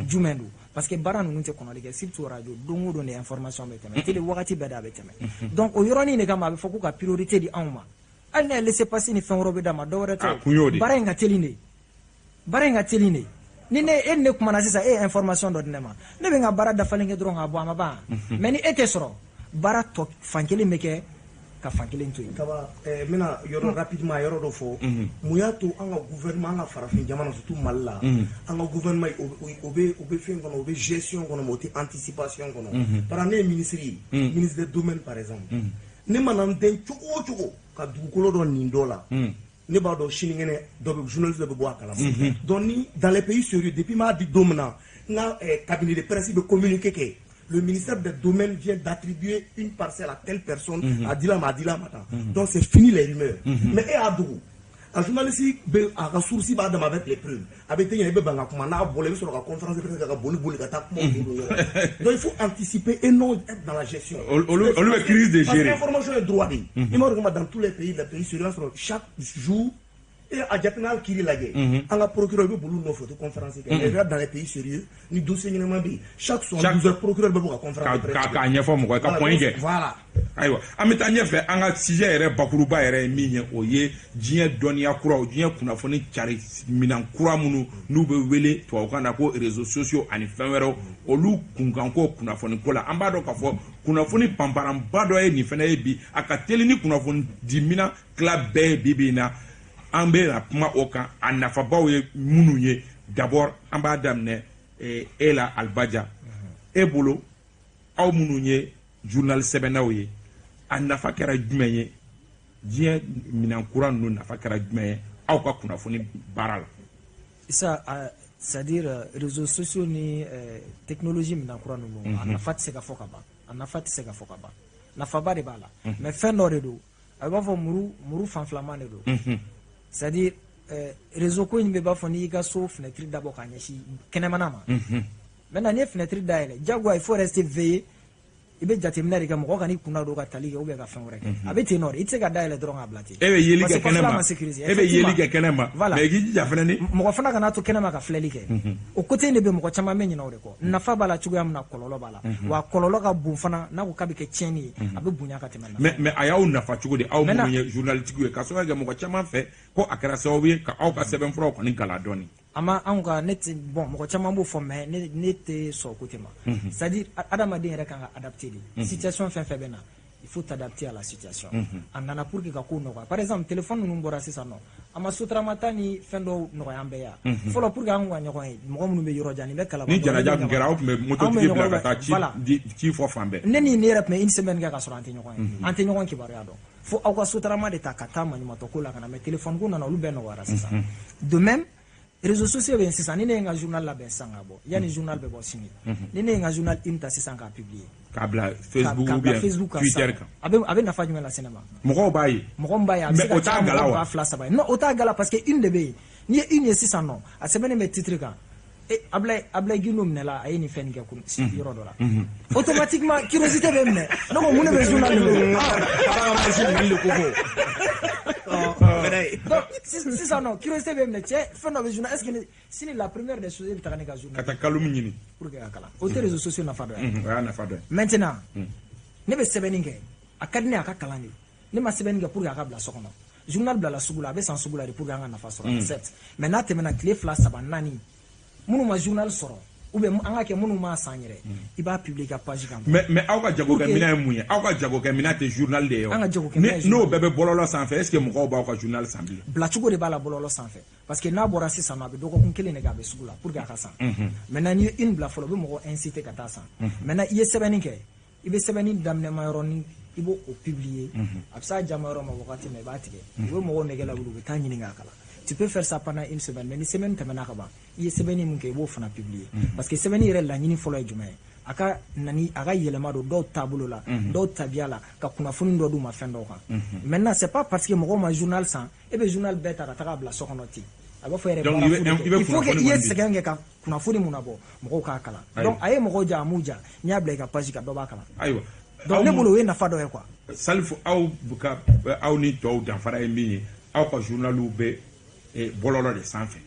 jumɛn don parce que baara ninnu tɛ kɔnɔli kɛ surtout radio don o don de information bɛ tɛmɛ télé wagati bɛɛ de a bɛ tɛmɛ donc o yɔrɔnin de kama a bɛ fɔ ko ka priorité di anw ma hali ne ye laisser passer ni fɛn wɛrɛw bɛ d'a ma dɔwɛrɛ tɛ baara in ka teli de baara in ka teli de ni ne e ne kumana sisan e information dɔ di ne ma ne bɛ n ka baara dafalen kɛ dɔrɔn k'a bɔ a ma ban mais ni e tɛ sɔrɔ baara tɔ fankelen bɛ kɛ ka fankelen to yen. Kaba n bɛna yɔrɔ rapidement yɔrɔ dɔ fɔ mun y'a to an ka gouvernement an ka farafin jamana surtout Mali la an ka gouvernement o bɛ fɛn kɔnɔ o bɛ gestion kɔnɔ mais o tɛ anticipation kɔnɔ parce que ne ye ministre ye ministre des domaines par exemple ne mana n dɛn cogo o cogo ka dugukolo dɔ nin dɔ la ne b'a dɔn sinikɛnɛ dɔ bɛ journaliste dɔ bɛ bɔ a kalama donc ni dans les pays sérieux depuis m'a di don min na n ka cabinet de presse bɛ communiqué kɛ le ministère des domaines vient d'attribuer une parcelle à telle personne a dit la ma tan donc c'est fini les rumeurs mais e y'a dogo a journaliste bɛ a ka source b'a dama avec les preuves a bɛ tɛ ɲɛ i bɛ ban ka kuma n'a bɔra i bɛ sɔrɔ ka conférence de presse kɛ ka boli ka taa kuma o don ɲɔgɔn donc il faut anticiper et non être dans la gestion olu bɛ crise de gérer parce que l'information est droit de i m'a dɔn dans tous les pays sérieux i b'a sɔrɔ chaque jour et a jateminɛ kiri lajɛ an ka procureur i bɛ boli nɔfɛ to conférence kɛ mais dans les pays sérieux ni dossier ɲɛnama bɛ yen chaque 72 heures procureur bɛ bɔ ka conférence de presse k'a ɲɛfɔ mɔgɔ ye ka point kɛ voilà ayiwa an bɛ taa ɲɛfɛ an ka sujet yɛrɛ bakuruba yɛrɛ ye min ye o ye diɲɛ dɔnniya kuraw diɲɛ kunnafoni cari minɛn kura minnu n'u bɛ wele tubabukan na ko réseaux sociaux ani fɛn wɛrɛw olu kunkanko kunnafoni ko la an b'a dɔn k'a fɔ kunnafoni panparanba dɔ ye nin fana ye bi a ka teli ni kunnafoni di minɛn tila bɛɛ ye bi-bi in na an bɛ na kuma o kan a nafabaw ye minnu ye d'abord an b'a daminɛ e la Albaja e bolo aw minnu ye journal sɛbɛnnaw ye a nafa kɛra jumɛn ye diɲɛ minan kura ninnu nafa kɛra jumɛn ye aw ka kunnafoni baara la. ça c'est-à-dire réseaux sociaux ni technologie minan kura ninnu a nafa tɛ se ka fɔ ka ban a nafa tɛ se ka fɔ ka ban nafaba de b'a la mais fɛn dɔ de don a b'a fɔ muru fanfilaman de don c'est-à-dire réseau ko in bɛ b'a fɔ n'i y'i ka so fenêtre dabɔ k'a ɲɛsin kɛnɛmana ma maintenant n'i ye fenêtre dayɛlɛ diyagoya il faut rester veillé i bɛ jateminɛ de kɛ mɔgɔ ka n'i kunna don ka tali kɛ ou bien ka fɛn wɛrɛ kɛ a bɛ ten nɔ de i tɛ se ka dayɛlɛ dɔrɔn k'a bila ten e bɛ yeli kɛ kɛnɛma voilà mais i k'i jija fɛnɛ ni mɔgɔ fana kana to kɛnɛma ka filɛli kɛ o côté de bɛ mɔgɔ caman bɛ ɲinɛ o de kɔ nafa b'a la cogoya min na kɔlɔlɔ b'a la wa kɔlɔlɔ ka bon fana n'a ko k'a bɛ kɛ tiɲɛni ye a bɛ bonya ka tɛmɛ nafa mais a y'aw nafa cogo di aw minnu ye journaliste ye ka sɔrɔ kɛ mɔgɔ caman fɛ ko a kɛra sababu ye ka aw ka sɛbɛnfuraw kɔni gala dɔɔni anw ka ne tɛ bon mɔgɔ caman b'o fɔ mais ne tɛ sɔn côté ma c'est-à-dire adamaden yɛrɛ kan ka adapter de situation fɛn fɛn bɛ na il faut t'adapter à la situation a nana pour que ka ko nɔgɔya par exemple téléphone ninnu bɔra sisan nɔ a ma sotaramata ni fɛn dɔw nɔgɔya an bɛɛ yan fɔlɔ pour que an ka ɲɔgɔn ye mɔgɔ minnu bɛ yɔrɔ jan nin bɛ kalaba ni janaja tun kɛra aw tun bɛ mototigi bila ka taa ci fɔ fan bɛɛ ne ni ne yɛrɛ tun bɛ une semaine kɛ ka sɔrɔ an tɛ ɲɔgɔn ye an tɛ ɲɔgɔn kibaruya dɔn fo aw ka sotarama de ta ka taa maɲumatɔ ko la ka na mais téléphone ko nana olu bɛɛ nɔgɔyara sisan de même réseaux sociaux bɛ yen sisan ni ne ye n ka journal labɛn sisan ka bɔ yanni journal bɛ bɔ sini ni ne ye n ka journal in ta sisan k'a publier k'a bila Facebook ou bien Twitter kan a bɛ nafa jumɛn lase ne ma mɔgɔw b'a ye mɔgɔ min b'a ye a bɛ se ka ca mɔgɔ 2 3 ye non o t'a gala parce que une de bɛ yen n'i ye une ye sisan nɔ a sɛbɛnnen bɛ titre kan Ablaye Gindo minɛla a ye nin fɛn nin kɛ yɔrɔ dɔ la automatiquement curiosité bɛ minɛ ne ko mun de bɛ journal de donc sisan nɔ curiosité bɛ minɛ cɛ fɛn dɔ bɛ journal est ce que sini la première des choses i bɛ taga ne ka journal ka taa kalum ɲini pour que ka kalan o tɛ réseaux sociaux nafa dɔ ye o y'a nafa dɔ ye maintenant ne bɛ sɛbɛnni kɛ a ka di ne a ka kalan de ne ma sɛbɛnni kɛ pour que a ka bila so kɔnɔ journal bilala sugu la a bɛ san sugu la de pour que an ka nafa sɔrɔ certes mais n'a tɛmɛna tile 2 3 4 minnu ma journal sɔrɔ ou bien an ka kɛ minnu m'a san yɛrɛ i b'a publier ka page kan mais aw ka jagokɛminɛn ye mun ye aw ka jagokɛminɛn tɛ journal de ye an ka jagokɛminɛn n'o bɛɛ bɛ bɔlɔlɔ sanfɛ est ce que mɔgɔw b'aw ka journal san bilen bilacogo de b'a la bɔlɔlɔ sanfɛ parce que n'a bɔra sisan a bɛ dɔgɔkun 1 de kɛ a bɛ sugu la pour que a ka san maintenant n'i ye une bila fɔlɔ o bɛ mɔgɔ inciter ka taa san maintenant i ye sɛbɛnni kɛ i bɛ sɛbɛnni daminɛma yɔrɔnin i b'o publier a bɛ s'a jama yɔrɔ ma wagati min i b'a tigɛ u bɛ mɔgɔw nɛgɛ lawuli u bɛ taa ɲini k'a kalan tu peux faire ça pendant une semaine mais ni semaine tɛmɛna ka ban i ye sɛbɛnni min kɛ i b'o fana publier parce que sɛbɛnni yɛrɛ laɲini fɔlɔ ye jumɛn ye a ka yɛlɛma don dɔw taabolo la dɔw tabiya la ka kunnafoni dɔ d'u ma fɛn dɔw kan maintenant c'est pas parce que mɔgɔw ma journal san e bɛ journal bɛɛ ta ka taga bila so kɔnɔ ten a b'a fɔ yɛrɛ baara foyi il faut que i ye sɛgɛn kɛ ka kunnafoni mun labɔ mɔgɔw k'a kalan donc a ye mɔgɔw ja a m'u ja n'i y'a bila i ka page kan dɔ b'a kalan ayiwa donc ne bolo o ye nafa dɔ ye quoi Salif aw ni tɔw danfara ye min ye aw ka journaliw bɛ bɔlɔlɔ de sanfɛ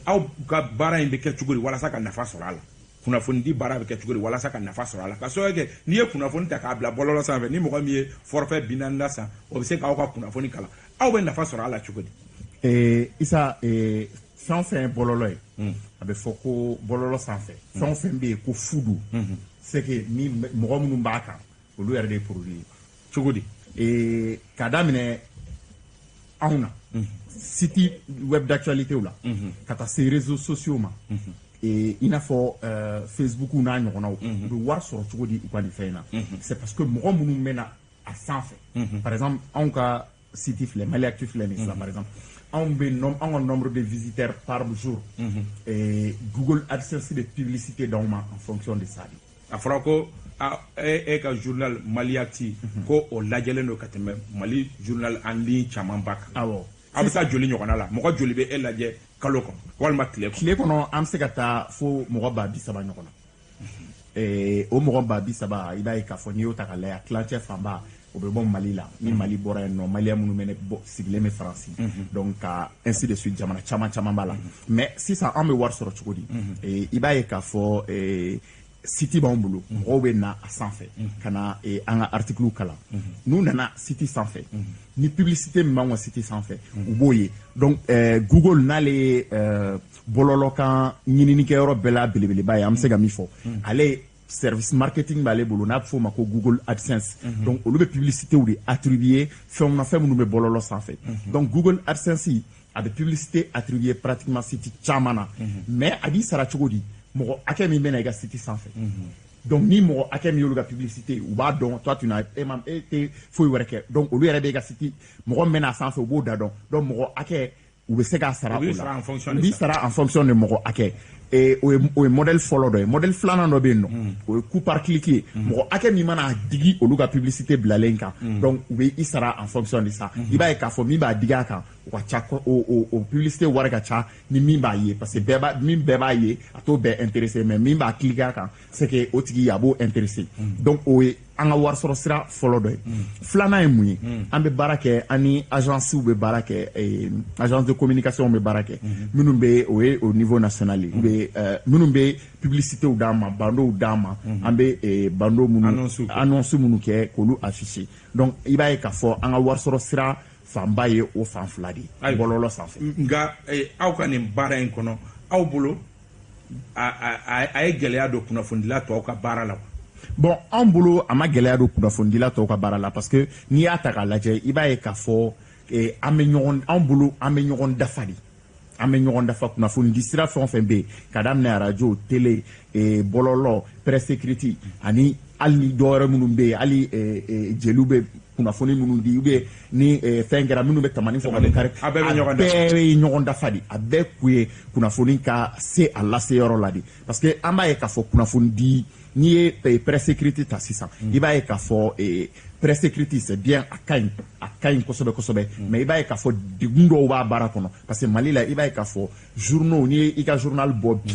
aw ka baara in bɛ kɛ cogo di walasa ka nafa sɔrɔ a la kunnafoni di baara bɛ kɛ cogo di walasa ka nafa sɔrɔ a la ka sababu kɛ n'i ye kunnafoni ta k'a bila bɔlɔlɔ sanfɛ ni mɔgɔ min ye forfait 40 san o bɛ se k'aw ka kunnafoni kalan aw bɛ nafa sɔrɔ a la cogo di Isa fɛn o fɛn ye bɔlɔlɔ ye a bɛ fɔ ko bɔlɔlɔ sanfɛ fɛn o fɛn bɛ yen ko fu don c'est que ni mɔgɔ minnu b'a kan olu yɛrɛ de ye produit ye cogo di k'a daminɛ anw na site web d'actualité la ka taa se réseaux sociaux ma i n'a fɔ Facebook n'a ɲɔgɔnnaw u bɛ wari sɔrɔ cogo di u ka nin fɛn in na c'est parce que mɔgɔ minnu bɛ na a sanfɛ par exemple anw ka site filɛ Maliactu filɛ nin sisan par exemple anw ka nombre de visiteurs par jour Google AdSense de publicité d'anw ma en fonction de ça a fɔra ko e ka journal Maliactu ko o lajɛlen don ka tɛmɛ Mali journal en ligne caman ba kan awɔ a bɛ taa joli ɲɔgɔnna la mɔgɔ joli bɛ e lajɛ kalo kɔnɔ walima tile kɔnɔ an bɛ se ka taa fo mɔgɔ 30,000 ɲɔgɔn na o mɔgɔ 30,000 i b'a ye k'a fɔ n'i y'o ta ka lajɛ a tilancɛ fanba o bɛ bɔ Mali la ni Mali bɔra yen nɔ maliyɛn minnu bɛ sigilen bɛ Faransi donc ka ainsi de suite jamana caman b'a la mais sisan an bɛ wari sɔrɔ cogo di i b'a ye k'a fɔ site b'anw bolo mɔgɔw bɛ na a sanfɛ ka na an ka articles kalan n'u nana site sanfɛ ni publicité min b'anw ka site sanfɛ u b'o ye donc Google n'ale ye bɔlɔlɔkan ɲininikɛyɔrɔ bɛɛ la belebeleba ye an bɛ se ka min fɔ ale service marketing b'ale bolo n'a bɛ f'o ma ko Google AdSense donc olu bɛ publicitéw de attribuer fɛn minnu bɛ bɔlɔlɔ sanfɛ donc Google AdSense a bɛ publicité attribuer pratiquement site caman na mais a b'i sara cogo di mɔgɔ hakɛ min bɛna i ka site sanfɛ donc ni mɔgɔ hakɛ min y'olu ka publicité u b'a dɔn toi tu n'as été foyi wɛrɛ kɛ donc olu yɛrɛ bɛ ka site mɔgɔ min bɛna sanfɛ u b'o da dɔn donc mɔgɔ hakɛ u bɛ se k'a sara o la u b'i sara en fonction de mɔgɔ hakɛ o ye modèle fɔlɔ dɔ ye modèle filanan dɔ bɛ yen nɔ o ye coup par clic ye mɔgɔ hakɛ min mana digi olu ka publicité bilalen kan donc u bɛ i sara en fonction de ça i b'a ye k'a fɔ min b'a digi a kan o ka ca o publicité wari ka ca ni min b'a ye parce que min bɛɛ b'a ye a t'o bɛɛ intéressé mais min b'a cliquer a kan c'est que o tigi a b'o intéressé donc o ye an ka warisɔrɔ sira fɔlɔ dɔ ye filanan ye mun ye an bɛ baara kɛ an ni agences bɛ baara kɛ agence de communication bɛ baara kɛ minnu bɛ o ye au niveau national ye minnu bɛ publicitéw d'an ma bandeaux d'an ma an bɛ bandeau minnu annonce minnu kɛ k'olu afficher donc i b'a ye k'a fɔ an ka warisɔrɔ sira fanba ye o fan fila de ye bɔlɔlɔ sanfɛ nka aw ka nin baara in kɔnɔ aw bolo a ye gɛlɛya don kunnafonidila tɔw ka baara la bon an bolo a ma gɛlɛya don kunnafonidila tɔw ka baara la parce que n'i y'a ta k'a lajɛ i b'a ye k'a fɔ an bolo an bɛ ɲɔgɔn dafa de an bɛ ɲɔgɔn dafa kunnafonidi sira fɛn o fɛn bɛ yen ka daminɛ radio télé bɔlɔlɔ presse écrite ani hali ni dɔwɛrɛ minnu bɛ yen hali jeliw bɛ kunnafoni minnu di ou bien ni fɛn kɛra minnu bɛ tamani fɔ ka bɛ kari a bɛɛ ye ɲɔgɔn dafa de a bɛɛ kun ye kunnafoni ka se a lase yɔrɔ la de parce que an b'a ye k'a fɔ kunnafoni di n'i ye presse écrite ta sisan i b'a ye k'a fɔ presse écrite c'est bien a ka ɲi kosɛbɛ kosɛbɛ mais i b'a ye k'a fɔ degun dɔw b'a baara kɔnɔ parce que Mali la i b'a ye k'a fɔ journaux n'i ye i ka journal bɔ bi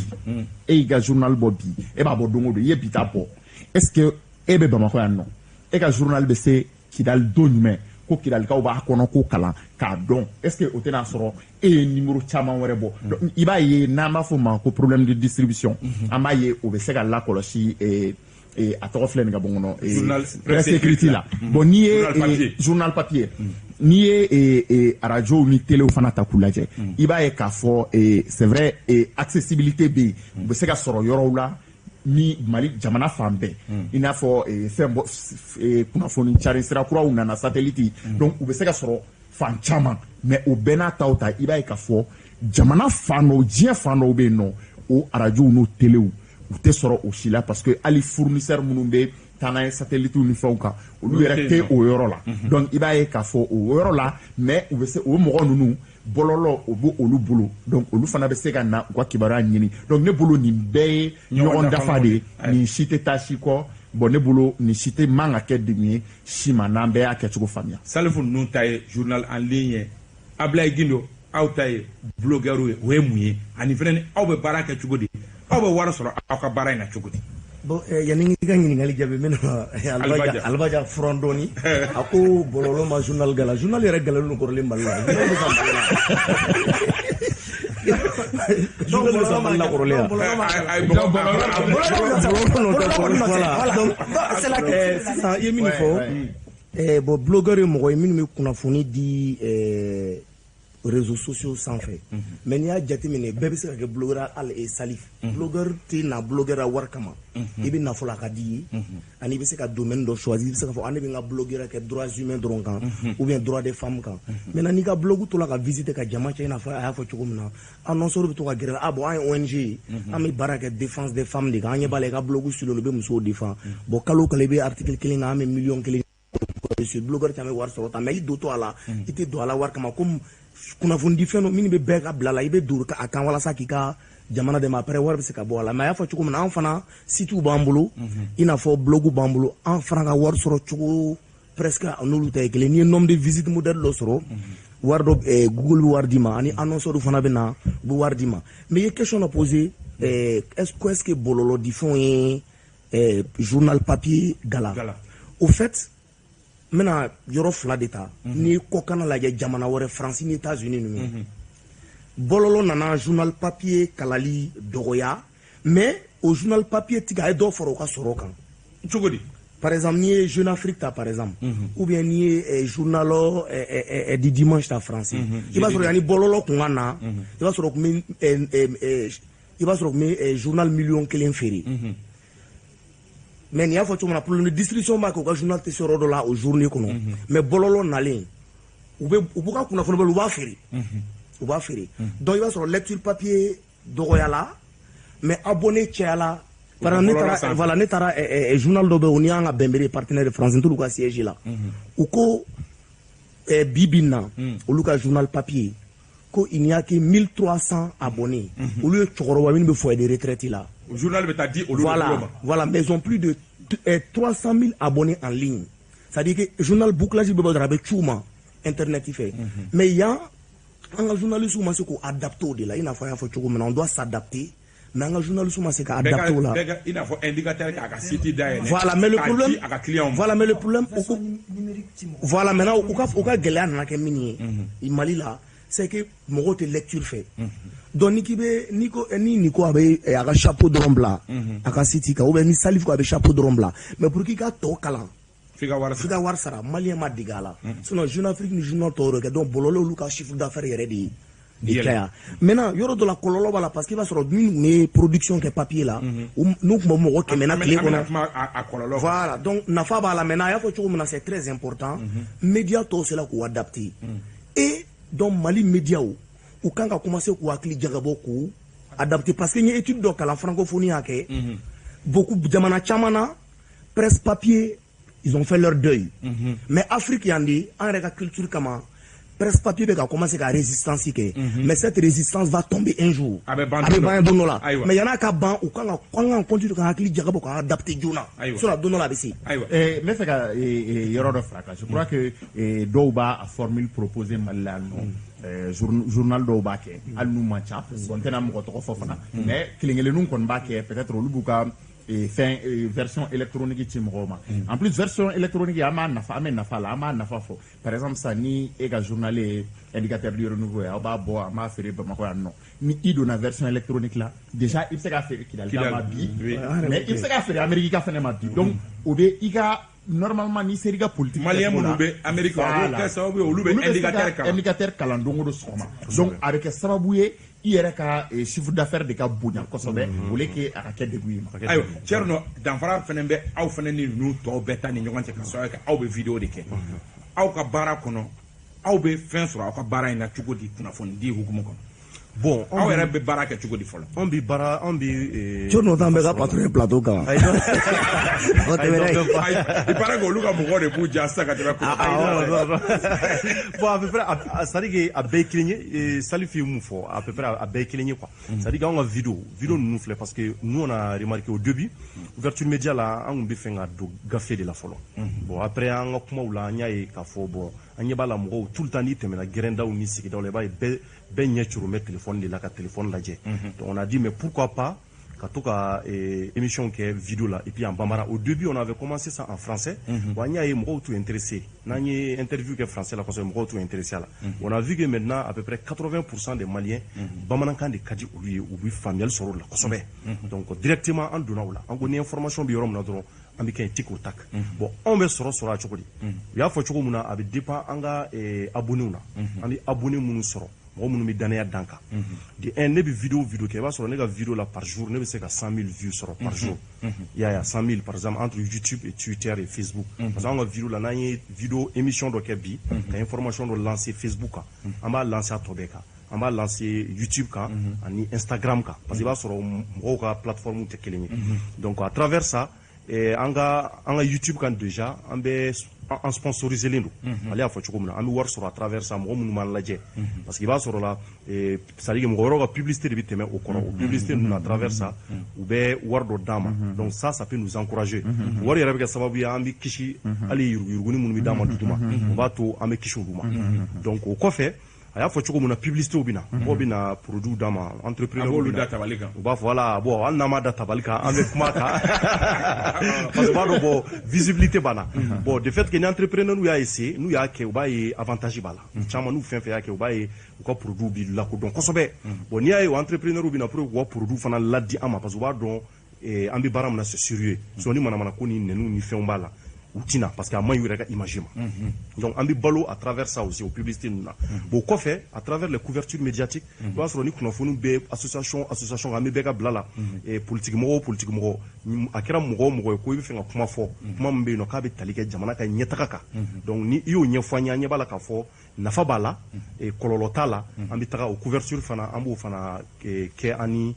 e y'i ka journal bɔ bi e b'a bɔ don o don i ye bi ta bɔ est ce que e bɛ Bamakɔ yan nɔ e ka journal bɛ se Kidali don jumɛn ko Kidalikaw b'a kɔnɔ ko kalan k'a dɔn est ce que o tɛna sɔrɔ e ye numéro caman wɛrɛ bɔ i b'a ye n'an b'a fɔ o ma ko problème de distribution an b'a ye o bɛ se ka lakɔlɔsi a tɔgɔ filɛ nin ka bɔ n kɔnɔ presse écrite la bon n'i ye journal papier n'i ye radio ni téléw fana ta k'u lajɛ i b'a ye k'a fɔ c'est vrai accessibilité bɛ yen u bɛ se ka sɔrɔ yɔrɔw la ni Mali jamana fan bɛɛ i n'a fɔ fɛn bɔ kunnafoni cari sira kuraw nana satellite donc u bɛ se ka sɔrɔ fan caman mais o bɛɛ n'a taw ta i b'a ye k'a fɔ jamana fan dɔw diɲɛ fan dɔw bɛ yen nɔ o radiow n'o téléw u tɛ sɔrɔ o si la parce que hali fournisseur minnu bɛ taa n'a ye satellite ni fɛnw kan olu yɛrɛ tɛ o yɔrɔ la donc i b'a ye k'a fɔ o yɔrɔ la mais u bɛ se o mɔgɔ ninnu bɔlɔlɔ o b'o olu bolo donc olu fana bɛ se ka na u ka kibaruya ɲini donc ne bolo nin bɛɛ ye ɲɔgɔn dafa de ye nin si tɛ taa si kɔ bon ne bolo nin si tɛ man ka kɛ degun ye si ma n'an bɛɛ y'a kɛcogo faamuya. Salifu ninnu ta ye journal en ligne ye Ablaye Gindo aw ta ye blogueur ye o ye mun ye ani fana ni aw bɛ baara kɛ cogo di aw bɛ wari sɔrɔ aw ka baara in na cogo di. bon yanni i ka ɲininkali jaabi n bɛna Albaja furan dɔɔni a ko bɔlɔlɔ ma journal gala journal yɛrɛ galalen kɔrɔlen Mali la journal bɛ san Mali la journal bɛ san Mali la kɔrɔlen sisan i ye min fɔ bon blogueur ye mɔgɔ ye minnu bɛ kunnafoni di réseaux sociaux sanfɛ mais n'i y'a jateminɛ bɛɛ bɛ se ka kɛ blogueur hali salif blogueur tɛ na blogueur wari kama i bɛ nafolo a ka di ye ani i bɛ se ka domaine dɔ choisir i bɛ se ka fɔ ne bɛ n ka blogueur kɛ droits humains dɔrɔn kan ou bien droits des femmes kan maintenant n'i ka blog to la ka visiter ka jama cɛ i n'a fɔ a y'a fɔ cogo min na annonceur bɛ to ka gɛrɛ la bon an ye ONG ye an bɛ baara kɛ défense des femmes de kan an ɲɛ b'a la i ka blog sulen do i bɛ musow défend bon kalo o kalo i bɛ article kelen kan an bɛ miliyɔn kelen blogueur caman bɛ wari sɔrɔ tan mais i don to a la i tɛ don a la wari kama comme kunnafoni di fɛn minnu bɛ bɛɛ ka bila la i bɛ don a kan walasa k'i ka jamana dɛmɛ après wari bɛ se ka bɔ a la mais a y'a fɔ cogo min na an fana sitew b'an bolo i n'a fɔ blogu b'an bolo an fana ka wari sɔrɔ cogo presque n'olu ta ye kelen n'i ye nombre de visite modèle dɔ sɔrɔ wari dɔ Google bɛ wari d'i ma ani annonceur fana bɛ na u bɛ wari d'i ma mais i ye question dɔ poser est-ce que bɔlɔlɔ di fɛnw ye journal papier gala au fait n bɛna yɔrɔ fila de ta n'i ye kɔkana lajɛ jamana wɛrɛ France ni États-Unis ninnu bɔlɔlɔ nana journal papier kalali dɔgɔya mais o journal papier tigi a ye dɔ fara o ka sɔrɔ kan cogo di par exemple n'i ye Jeune Afrique ta par exemple ou bien n'i ye journal du dimanche ta France i b'a sɔrɔ yanni bɔlɔlɔ kun ka na i b'a sɔrɔ kun bɛ journal miliyɔn kelen feere mais n'i y'a fɔ cogo min na problème de distribution b'a kɛ u ka journal tɛ se yɔrɔ dɔ la o journée kɔnɔ mais bɔlɔlɔ nalen u b'u ka kunnafoni bɔ u b'a feere donc i b'a sɔrɔ lecture papier dɔgɔyala mais abonné cayala voilà ne taara journal dɔ bɛ o ni y'an ka bɛnbere partenaire français t'olu ka siège la u ko bibi na olu ka journal papier ko il n'y a que 1300 abonnés olu ye cɛkɔrɔba minnu bɛ foyer de retraite la journal bɛ taa di olu voilà mais ils ont plus de 300 000 abonnés en ligne c'est-à-dire que journal bouclage bɛ bɔ dɔrɔn a bɛ ciw ma internet fɛ mais yan an ka journaliste ma se k'o adapter o de la i n'a fɔ an y'a fɔ cogo min na on doit s'adapter mais an ka journaliste ma se ka adapter o la i n'a fɔ indicateur k'a ka site dayɛlɛ voilà mais le problème a ka client voilà mais le problème voilà maintenant u ka gɛlɛya nana kɛ min ye Mali la c'est que mɔgɔw tɛ lecture fɛ donc ni k'i bɛ ni ko a bɛ a ka chapeau dɔrɔn bila a ka site kan ou bien ni Salif ko a bɛ chapeau dɔrɔn bila mais pour k'i ka tɔ kalan f'i ka wari sara maliyɛn ma dege a la sinon Jeune Afrique ni journal tɔw kɛ donc bɔlɔlɔ olu ka chiffre d'affaires yɛrɛ de ye caya maintenant yɔrɔ dɔ la kɔlɔlɔ b'a la parce que i b'a sɔrɔ minnu tun bɛ production kɛ papier la n'u tun bɛ mɔgɔ 100 na tile kɔnɔ voilà donc nafa b'a la maintenant a y'a fɔ cogo min na c'est très important média tɔw sera k'u adapter et donc Mali médiaw u kan ka commencer k'u hakili jagabɔ k'u adapter parce que n ye étude dɔ kalan francophonie y'a kɛ beaucoup jamana caman na presse papier ils ont fait leur deuil mais Afrique yan de an yɛrɛ ka culture kama presse papier bɛ ka commencer ka résistance kɛ mais cette résistance va tomber un jour a bɛ ban don dɔ la mais yan'a ka ban u kan ka continuer ka hakili jagabɔ ka adapter joona sinon don dɔ la a bɛ se n bɛ fɛ ka yɔrɔ dɔ fara kan je crois que dɔw b'a formule proposée Mali la nɔ journal dɔw b'a kɛ hali n'u man ca n tɛna mɔgɔ tɔgɔ fɔ fana mais kelen-kelenninw kɔni b'a kɛ peut-être olu b'u ka version électronique ci mɔgɔw ma en plus version électronique an b'a nafa la an b'a nafa fɔ par exemple sa ni e ka journal ye indicateur du renouveau ye aw b'a bɔ an b'a feere Bamakɔ yan nɔ ni i donna version électronique la déjà i bɛ se k'a feere Kidali ma bi mais i bɛ se k'a feere Amérique ka fɛnɛ ma bi donc o bɛ i ka normalement ni seri ka politique maliyɛn minnu bɛ Amérique la kɛ sababu ye olu bɛ indicateur kalan don o don sɔgɔma donc a bɛ kɛ sababu ye i yɛrɛ ka chiffre d'affaires de ka bonya kosɛbɛ o le kɛ a ka kɛ degun ye ma ayiwa Thierno danfara fɛnɛ bɛ aw fɛnɛ ni ninnu tɔw bɛɛ ta ni ɲɔgɔn cɛ ka sababu kɛ aw bɛ vidéo de kɛ aw ka baara kɔnɔ aw bɛ fɛn sɔrɔ aw ka baara in na cogo di kunnafoni di hukumu kɔnɔ bon aw yɛrɛ bɛ baara kɛ cogo di fɔlɔ an bɛ Thierno t'an bɛ ka patron ye plateau kan i paraît que olu ka mɔgɔw de b'u ja sisan ka tɛmɛ bon à peu près c'est-à-dire que a bɛɛ ye kelen ye Salif ye mun fɔ à peu près a bɛɛ ye kelen ye quoi c'est-à-dire qu'anw ka vidéo ninnu filɛ parce que nous on a remarqué au début ouverture média la an tun bɛ fɛ ka don gafe de la fɔlɔ bon après an ka kumaw la an y'a ye k'a fɔ bon an ɲɛ b'a la mɔgɔw tout le temps n'i tɛmɛna gɛrɛndaw ni sigidaw la i b'a ye bɛɛ ɲɛ coron bɛ téléphone de la ka téléphone lajɛ donc on a dit mais pourquoi pas ka to ka émission kɛ vidéo la et puis en bambara au début on avait commencé ça en français bon an y'a ye mɔgɔw t'u intéressé n'an ye interview kɛ français la kosɛbɛ mɔgɔw t'u intéressé a la on a vu que maintenant à peu près 80% des Maliens bamanankan de ka di olu ye u bɛ faamuyali sɔrɔ o la kosɛbɛ donc directement an donna o la an ko ni information bɛ yɔrɔ min na dɔrɔn an bɛ kɛ tic au tac bon anw bɛ sɔrɔ a cogo di u y'a fɔ cogo min na a bɛ dépend an ka abonnés na an bɛ abonnés minnu sɔrɔ mɔgɔ minnu bɛ danaya dan kan de un ne bɛ vidéo kɛ i b'a sɔrɔ ne ka vidéo la par jour ne bɛ se ka 100 000 vues sɔrɔ par jour i y'a ye 100 000 par exemple entre YouTube et Twitter et Facebook parce que an ka vidéo la n'an ye vidéo émission dɔ kɛ bi ka information dɔ lancer Facebook kan an b'a lancer a tɔ bɛɛ kan an b'a lancer YouTube kan ani Instagram kan parce que i b'a sɔrɔ mɔgɔw ka plateforme tɛ kelen ye donc à travers ça an ka YouTube kan déjà an bɛ an sponsorisé len don ale y'a fɔ cogo min na an bɛ wari sɔrɔ à travers ça mɔgɔ minnu b'an lajɛ parce que i b'a sɔrɔ la c'est à dire que mɔgɔ wɛrɛw ka publicité de bɛ tɛmɛ o kɔrɔ o publicité ninnu à travers ça u bɛ wari dɔ d'an ma donc ça peut nous encourager wari yɛrɛ bɛ kɛ sababu ye an bɛ kisi hali yuruguyuruguni minnu bɛ d'an ma duguma o b'a to an bɛ kisi olu ma donc o kɔfɛ a y'a fɔ cogo min na publicité bɛ na mɔgɔw bɛ na produit d'a ma entrepreneur b'olu da tabali kan u b'a fɔ voilà bon hali n'an ma da tabali kan an bɛ kuma kan parce que u b'a dɔn bon visibilité b'an na bon de fait que ni entrepreneur n'u y'a essayer n'u y'a kɛ u b'a ye avantage b'a la caman n'u fɛn fɛn y'a kɛ u b'a ye u ka produit bɛ lakodɔn kosɛbɛ bon n'i y'a ye o entrepreneur bɛ na pour que u ka produit fana ladi an ma parce que u b'a dɔn an bɛ baara min na c'est sérieux sinon ni manamana ko ni nɛniw ni fɛnw b'a la u tina parce que a man yu yɛrɛ ka image ma donc an bɛ balo à travers ça aussi o publicité ninnu na bon kɔfɛ à travers les couvertures médiatiques i b'a sɔrɔ ni kunnafoni bɛ association an bɛ bɛɛ ka bila la politique mɔgɔ a kɛra mɔgɔ o mɔgɔ ye ko i bɛ fɛ ka kuma fɔ kuma min bɛ yen nɔ k'a bɛ tali kɛ jamana ka ɲɛtaga kan donc ni i y'o ɲɛfɔ an ye an ɲɛ b'a la k'a fɔ nafa b'a la kɔlɔlɔ t'a la an bɛ taga o couverture fana an b'o fana kɛ an ni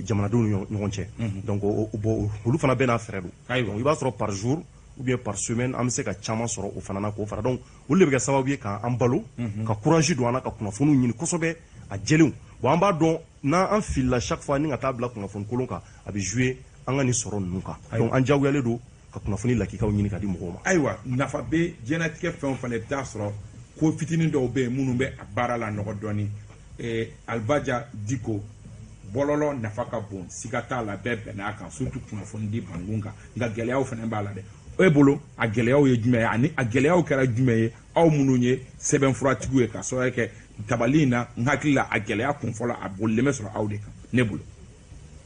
jamanadenw ni ɲɔgɔn cɛ donc olu fana bɛɛ n'a fɛɛrɛ don donc i b'a sɔrɔ par jour ou bien par semaine an bɛ se ka caman sɔrɔ o fana na k'o fara donc olu de bɛ kɛ sababu ye k'an balo ka courage don an na ka kunnafoniw ɲini kosɛbɛ a jɛlenw bon an b'a dɔn n'an filila chaque fois ni ka taa bila kunnafoni kolon kan a bɛ jouer an ka nin sɔrɔ ninnu kan donc an diyagoyalen don ka kunnafoni lakikaw ɲini ka di mɔgɔw ma. ayiwa nafa bɛ diɲɛnatigɛ fɛn o fɛn i bɛ taa sɔrɔ ko fitinin dɔw bɛ yen minnu bɛ a baara la nɔgɔ dɔɔni Albaja Diko bɔlɔlɔ nafa ka bon siga t'a la bɛɛ bɛnn'a kan surtout kunnafoni di bankun kan nka gɛlɛyaw fana b'a la dɛ. e bolo a gɛlɛyaw ye jumɛn ye ani a gɛlɛyaw kɛra jumɛn ye aw minnu ye sɛbɛnfuratigiw ye ka sababu kɛ tabali in na n hakili la a gɛlɛya kun fɔlɔ a bolilen bɛ sɔrɔ aw de kan ne bolo.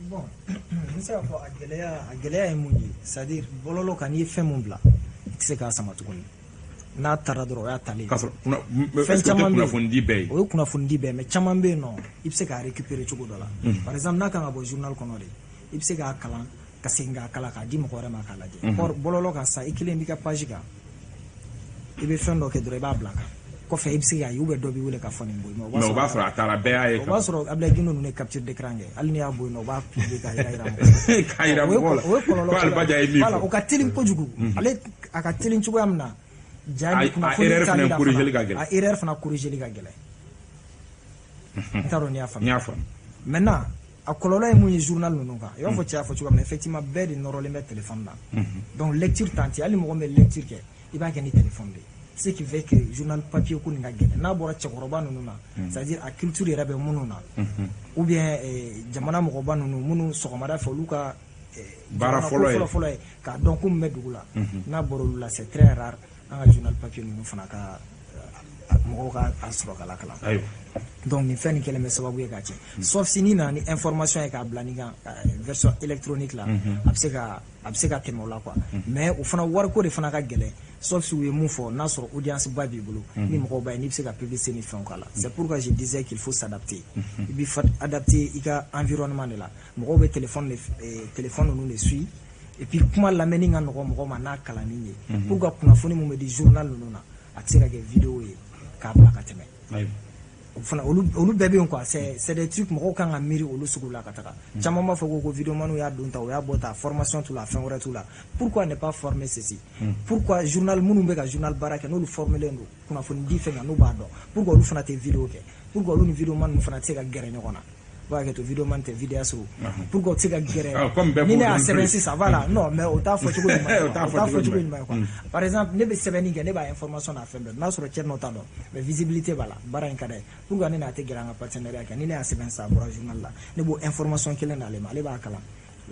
bon n bɛ se k'a fɔ a gɛlɛya ye mun ye c'est à dire bɔlɔlɔ kan n'i ye fɛn mun bila i tɛ se k'a sama tuguni n'a taara dɔrɔn o y'a talen ye. k'a sɔrɔ fɛn caman bɛ yen kunnafoni bɛɛ ye. o ye kunnafoni di bɛɛ mais caman bɛ yen nɔ i bɛ se k'a récupérer cogo dɔ la. par exemple n'a kan ka bɔ journal kɔnɔ de i bɛ se k'a kalan ka segin k'a kala k'a di mɔgɔ wɛrɛ ma k'a lajɛ. or bɔlɔlɔ kan sa i kelen b'i ka page kan i bɛ fɛn dɔ kɛ dɔrɔn i b'a bila kan kɔfɛ i bɛ se k'a ye ou bien dɔ b'i wele ka fɔ nin bɔ yen. mais o b'a sɔrɔ a taara bɛɛ y'a ye. o b'a sɔrɔ Abdoulaye Gindo ninnu ye capture d'écran kɛ hali n'i y'a bɔ yen nɔ o b'a publier k'a yira mɔgɔw. k'a yira mɔgɔw la o ye kɔlɔlɔ ko Albaja ye min fɔ. voilà o ka teli kojugu ale a ka teli cogoya min na. a erreur fana corriger ka gɛlɛn. a erreur fana corriger ka gɛlɛn. n t'a dɔn n'i y'a faamu. n y'a faamu. maintenant a kɔlɔlɔ ye mun ye journal ninnu kan i b'a fɔ cɛ y'a fɔ cogoya min na effectivement bɛɛ de nɔrɔlen bɛ téléphone na donc lecture tant hali mɔgɔ min bɛ lecture kɛ i b'a kɛ ni téléphone de ye ce qui fait que journal papier ko nin ka gɛlɛn n'a bɔra cɛkɔrɔba ninnu na c'est à dire a culture yɛrɛ bɛ minnu na ou bien jamana mɔgɔba ninnu minnu sɔgɔmada fɛ olu ka baara fɔlɔ ye k'a dɔn ko min bɛ dugu la n'a bɔra olu la c'est très rare an ka journal papier ninnu fana ka mɔgɔw ka a sɔrɔ k'a lakalan. donc nin fɛn nin kɛlen bɛ sababu ye k'a cɛ sauf si ni nana ni information ye k'a bila nin kan version électronique la a bɛ se ka tɛmɛ o la quoi mais o fana wariko de fana ka gɛlɛn sauf si u ye mun fɔ n'a sɔrɔ audience ba b'i bolo ni mɔgɔw b'a ye n'i bɛ se ka publicité ni fɛnw k'a la c'est pourquoi je disais qu'il faut s'adapter i b'i adapter i ka environnement de la mɔgɔw bɛ téléphone ninnu de suit et puis kuma lamɛnni ka nɔgɔ mɔgɔ ma n'a kalanni ye pour que kunnafoni mun bɛ di journal ninnu na a tɛ se ka kɛ vidéo ye k'a bila ka tɛmɛ. fana olu bɛɛ bɛ yen quoi c'est des trucs mɔgɔw kan ka miiri olu sugu la ka taga caman b'a fɔ ko vidéomaniw y'a don ta o y'a bɔ ta formation t'u la fɛn wɛrɛ t'u la pourquoi ne pas former ceci pourquoi journal minnu bɛ ka journal baara kɛ n'olu formelen don kunnafoni di fɛn kan n'u b'a dɔn pourquoi olu fana tɛ vidéo kɛ pourquoi olu ni vidéoman ninnu fana tɛ se ka gɛrɛ ɲɔgɔn na b'a kɛ to vidéoman tɛ vidéaste pourquoi o tɛ se ka gɛrɛ ni ne y'a sɛbɛn sisan voilà non mais o t'a fɔ cogo ɲuman ye o t'a fɔ cogo ɲuman ye quoi par exemple ne bɛ sɛbɛnni kɛ ne b'a information n'a fɛn bɛɛ n'a sɔrɔ cɛ n'o t'a dɔn mais visibilité b'a la baara in ka d'a ye pourquoi ne n'a tɛ gɛrɛ an ka partenariat kɛ ni ne y'a sɛbɛn sisan a bɔra journal la ne b'o information kelen d'ale ma ale b'a kalan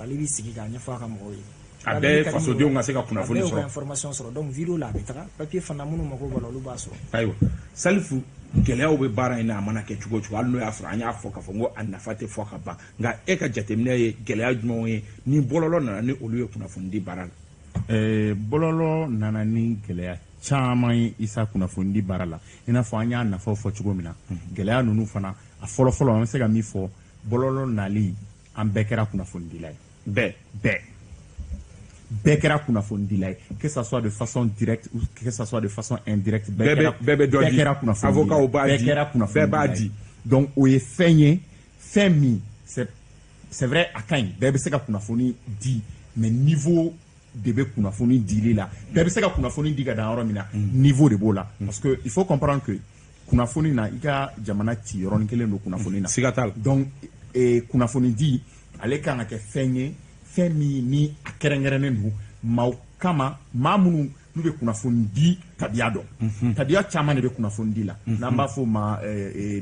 ale b'i sigi k'a ɲɛfɔ a ka mɔgɔw ye a bɛɛ fasodenw ka se ka kunnafoni sɔrɔ a bɛɛ sɔrɔ ka information sɔrɔ donc vidéo la a bɛ taga papier fana minnu mago b'a la olu b'a sɔrɔ ayiwa Salifu gɛlɛyaw bɛ baara in na a mana kɛ cogo o cogo hali n'o y'a sɔrɔ an y'a fɔ k'a fɔ ko a nafa tɛ fɔ ka ban nka e ka jateminɛ ye gɛlɛya jumɛnw ye ni bɔlɔlɔ nana ni olu ye kunnafoni di baara la. bɔlɔlɔ nana ni gɛlɛya caman ye isa kunnafoni di baara la i n'a fɔ an y'a nafaw fɔ cogo min na gɛlɛya ninnu fana a fɔlɔfɔlɔ an bɛ se ka min fɔ bɔlɔlɔ nali an bɛɛ kɛra kunnafonidila ye bɛɛ kɛra kunnafonidila ye que ça soit de façon directe ou que ça soit de façon indirecte bɛɛ kɛra kunnafonidila b'a di donc o ye fɛn ye fɛn min c'est vrai a ka ɲi bɛɛ bɛ se ka kunnafoni di mais niveau de bɛ kunnafoni dili la bɛɛ bɛ se ka kunnafoni di ka dan yɔrɔ min na niveau de b'o la parce que il faut comprendre que kunnafoni na i ka jamana ci yɔrɔnin kelen don kunnafoni na siga t'a la donc kunnafoni di ale kan ka kɛ fɛn ye fɛn min ni a kɛrɛnkɛrɛnnen don maaw kama maa minnu n'u bɛ kunnafoni di tabiya dɔn tabiya caman de bɛ kunnafoni di la n'an b'a fɔ o ma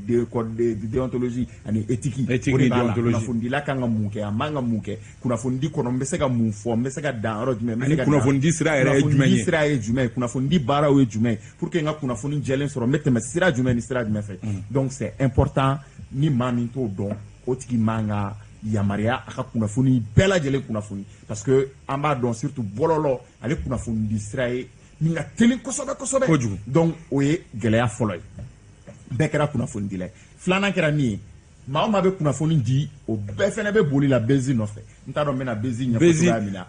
déontologie ani éthique o de b'a la kunnafonidila kan ka mun kɛ a man ka mun kɛ kunnafoni di kɔnɔ n bɛ se ka mun fɔ n bɛ se ka dan yɔrɔ jumɛn ani kunnafoni di sira yɛrɛ ye jumɛn ye sira ye jumɛn ye kunnafoni di baaraw ye jumɛn ye pour que n ka kunnafoni jɛlen sɔrɔ n bɛ tɛmɛ sira jumɛn ni sira jumɛn fɛ donc c'est important ni maa min t'o dɔn o tigi man ka yamaria a ka kunnafoni bɛɛ lajɛlen kunnafoni parce que an b'a dɔn surtout bɔlɔlɔ ale kunnafoni di sira ye min ka teli kosɛbɛ kojugu donc o ye gɛlɛya fɔlɔ ye bɛɛ kɛra kunnafoni dila ye filanan kɛra min ye maa o maa bɛ kunnafoni di o bɛɛ fɛnɛ bɛ boli la bezi nɔfɛ n t'a dɔn n bɛna bezi ɲɛfɔ cogoya min na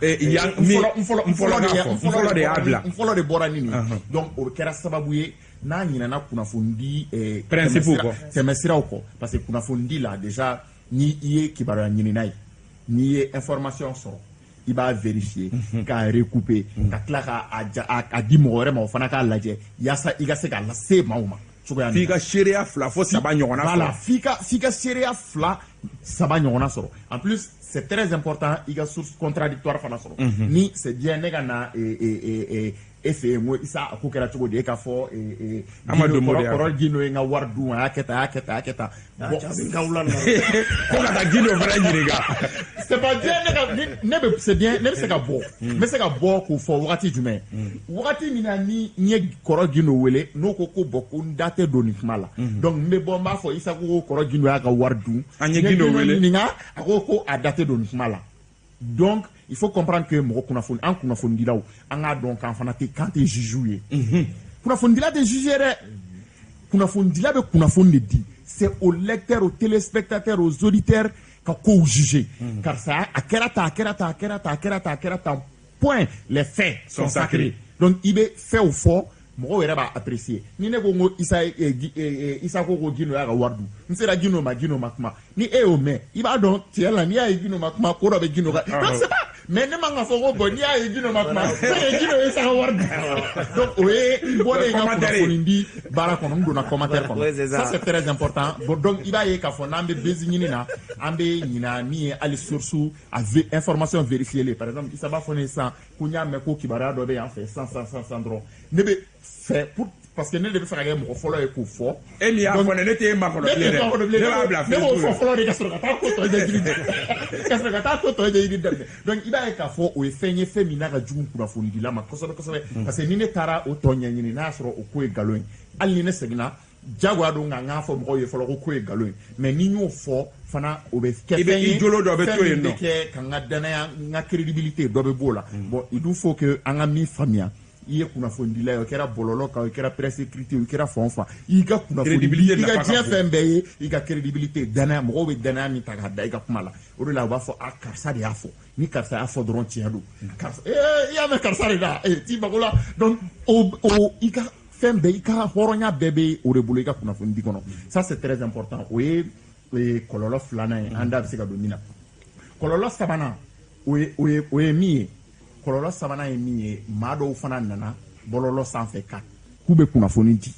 n fɔlɔ de bɔra ni nin donc o kɛra sababu ye n'a ɲinɛna kunnafoni di tɛmɛsiraw kɔ parce que kunnafoni di la déjà ni i ye kibaruya ɲinina ye n'i ye information sɔrɔ i b'a vérifier k'a recouper ka tila k'a di mɔgɔ wɛrɛ ma o fana k'a lajɛ yaasa i ka se k'a lase maaw ma. F'i ka seereya 2 fo 3 ɲɔgɔnna sɔrɔ. Voilà, f'i ka seereya 2 3 ɲɔgɔnna sɔrɔ. En plus c'est très important i ka source contradictoire fana sɔrɔ. Ni c'est bien ne ka na e fɛ yen ko isa a ko kɛra cogo di e k'a fɔ kɔrɔ Gindo ye n ka wari dun a y'a kɛ tan ko ka taa Gindo fana ɲininka. C'est pas bien ne bɛ se ka bɔ n bɛ se ka bɔ k'o fɔ wagati jumɛn wagati min na ni n ye kɔrɔ Gindo wele n'o ko bon ko n da tɛ don nin kuma la donc n bɛ bɔ n b'a fɔ isa ko kɔrɔ Gindo y'a ka wari dun an ye Gindo wele ɲininka a ko a da tɛ don nin kuma la donc il faut comprendre que mɔgɔ kunnafoni an kunnafonidilaw an k'a dɔn k'an fana k'an tɛ juge ye kunnafonidila tɛ juge ye dɛ kunnafonidila bɛ kunnafoni de di c'est aux lecteurs aux téléspectateurs aux auditeurs ka kow juger karisa a kɛra tan point les faits sont sacrés donc i bɛ fɛnw fɔ mɔgɔw yɛrɛ b'a apprécier ni ne ko n ko Isa ko Gindo y'a ka wari dun n sera Gindo ma kuma ni e y'o mɛn i b'a dɔn tiɲɛ la n'i y'a ye Gindo ma kuma ko dɔ bɛ Gindo kan donc c'est pas mais ne man ka fɔ ko bon n'i y'a ye Gindo ma kuma Gindo ye Isa ka wari dun donc o ye n bɔlen ka kunnafoni di baara kɔnɔ n donna commentaire kɔnɔ ça c'est très important bon donc i b'a ye k'a fɔ n'an bɛ bezi ɲini na an bɛ ɲina min ye hali source a information vérifier par exemple Isa b'a fɔ ne sisan ko n y'a mɛn ko kibaruya dɔ bɛ yan fɛ san dɔrɔn ne bɛ fait parce que ne de bɛ fɛ ka kɛ mɔgɔ fɔlɔ ye k'o fɔ e ni y'a fɔ ne t'e makɔnɔ bilen dɛ ne b'a bila Facebook ne b'o fɔ fɔlɔ de ka sɔrɔ ka taa ko tɔ ɲɛɲini daminɛ donc i b'a ye k'a fɔ o ye fɛn ye fɛn min n'a ka jugu kunnafonidila ma kosɛbɛ parce que ni ne taara o tɔ ɲɛɲini n'a y'a sɔrɔ o ko ye nkalon ye hali ni ne seginna jagoya don nka n k'a fɔ mɔgɔw ye fɔlɔ ko ye nkalon ye mais ni n y'o fɔ fana o bɛ kɛ fɛn ye fɛn min bɛ kɛ ka n ka danaya n ka crédibilité dɔ bɛ b'o la bon il nous faut que an ka min faamuya i ye kunnafonidila ye o kɛra bɔlɔlɔ kan o kɛra presse écrite o kɛra fan o fan i ka kunnafoni i ka diɲɛ fɛn bɛɛ ye i ka crédibilité danaya mɔgɔw bɛ danaya min ta k'a da i ka kuma la o de la u b'a fɔ karisa de y'a fɔ ni karisa y'a fɔ dɔrɔn tiɲɛ don karisa i y'a mɛn karisa de la t'i mago la donc o i ka fɛn bɛɛ i ka hɔrɔnya bɛɛ bɛ o de bolo i ka kunnafonidi kɔnɔ ça c'est très important o ye kɔlɔlɔ filanan ye an da bɛ se ka don min na kɔlɔlɔ sabanan o ye min ye kɔlɔlɔ sabanan ye min ye maa dɔw fana nana bɔlɔlɔ sanfɛ ka k'u bɛ kunnafoni di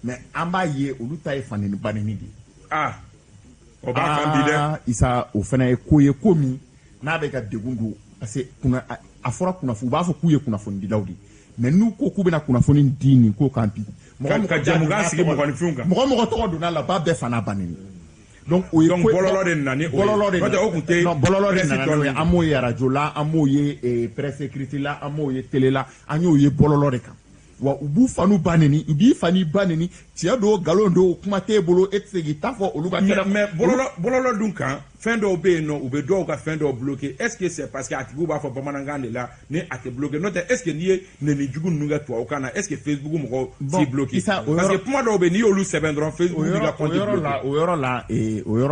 mais an b'a ye olu ta ye faneni baneni de o b'a kan bi dɛ Isa o fana ye ko ye ko min n'a bɛ ka degun don parce que a fɔra kunnafoni u b'a fɔ k'u ye kunnafonidilaw de mais n'u ko k'u bɛna kunnafoni di nin ko kan bi ka jamukan sigi mɔgɔninfinw kan mɔgɔ tɔgɔ donna la ba bɛɛ fana baneni donc o ye bɔlɔlɔ de nana ni bɔlɔlɔ de nana an m'o ye radio la an m'o ye presse écrite la an m'o ye télé la an y'o ye bɔlɔlɔ de kan wa u b'u fanu ba neni u b'i fani ba neni tiɲɛ don nkalon don kuma t'e bolo e tɛ se k'i ta fɔ olu ka kɛnɛ mais bɔlɔlɔ dun kan fɛn dɔw bɛ yen nɔ u bɛ dɔw ka fɛn dɔw bloqué est ce que c'est parce que a tigiw b'a fɔ bamanankan de la ni a tɛ bloqué n'o tɛ est ce que n'i ye neni jugu ninnu kɛ tubabukan na est ce que Facebook mɔgɔw t'i bloqué parce que kuma dɔw bɛ yen n'i y'olu sɛbɛn dɔrɔn Facebook b'i ka compte bloqué o yɔrɔ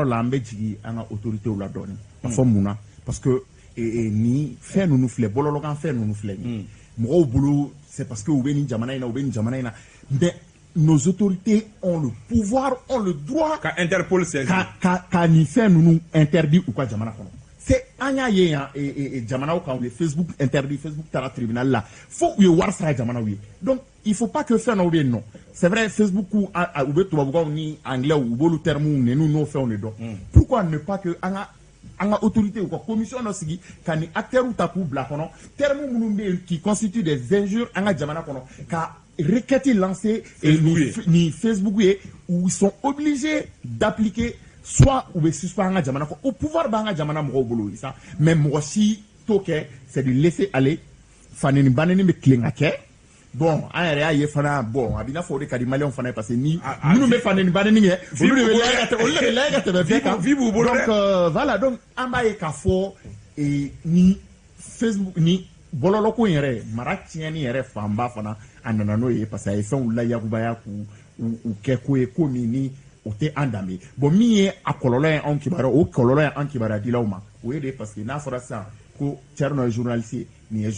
la an bɛ jigin an ka autorités la dɔɔnin a fɔ mun na parce que ni fɛn ninnu filɛ bɔlɔlɔkan fɛn ninnu filɛ mɔgɔw bolo c'est parce que u bɛ nin jamana in na u bɛ nin jamana in na mais nos autorités ont le pouvoir ont le droit ka Interpol ka nin fɛn ninnu interdit u ka jamana kɔnɔ c'est an y'a ye yan jamanaw kan u ye Facebook interdit Facebook taara tribunal la fo u ye wari sara jamanaw ye donc il faut pas que fɛn dɔw bɛ yen nɔ c'est vrai Facebook u bɛ tubabukanw ni anglais u b'olu termes nenu n'o fɛnw de dɔn pourquoi ne pas que an ka autorité ou commission dɔ sigi ka ni acteurs ta k'u bila kɔnɔ termes minnu bɛ yen qui constituent des injures an ka jamana kɔnɔ ka requête lancer ni Facebook ye où ils sont obligés d'appliquer soit u bɛ suspend an ka jamana kɔ o pouvoir b'an ka jamana mɔgɔw bolo sa mais mɔgɔ si t'o kɛ c'est de laisser aller faneni baneni bɛ tilen ka kɛ bon an yɛrɛ y'a ye fana bon a b'i n'a fɔ o de ka di maliyɛnw fana ye parce que ni minnu bɛ fani ni banni kɛ olu de bɛ layɛ ka tɛmɛ bɛɛ kan donc voilà donc an b'a ye k'a fɔ ni Facebook ni bɔlɔlɔko in yɛrɛ mara tiɲɛni yɛrɛ fanba fana a nana n'o ye parce que a ye fɛnw layakubaya k'u kɛ ko ye ko min ni o tɛ an danbe bon min ye a kɔlɔlɔ ye anw kibaruya o kɔlɔlɔ ye an kibaruya dilaw ma o ye de parce que n'a fɔra sisan ko Thierno ye journaliste ye nin ye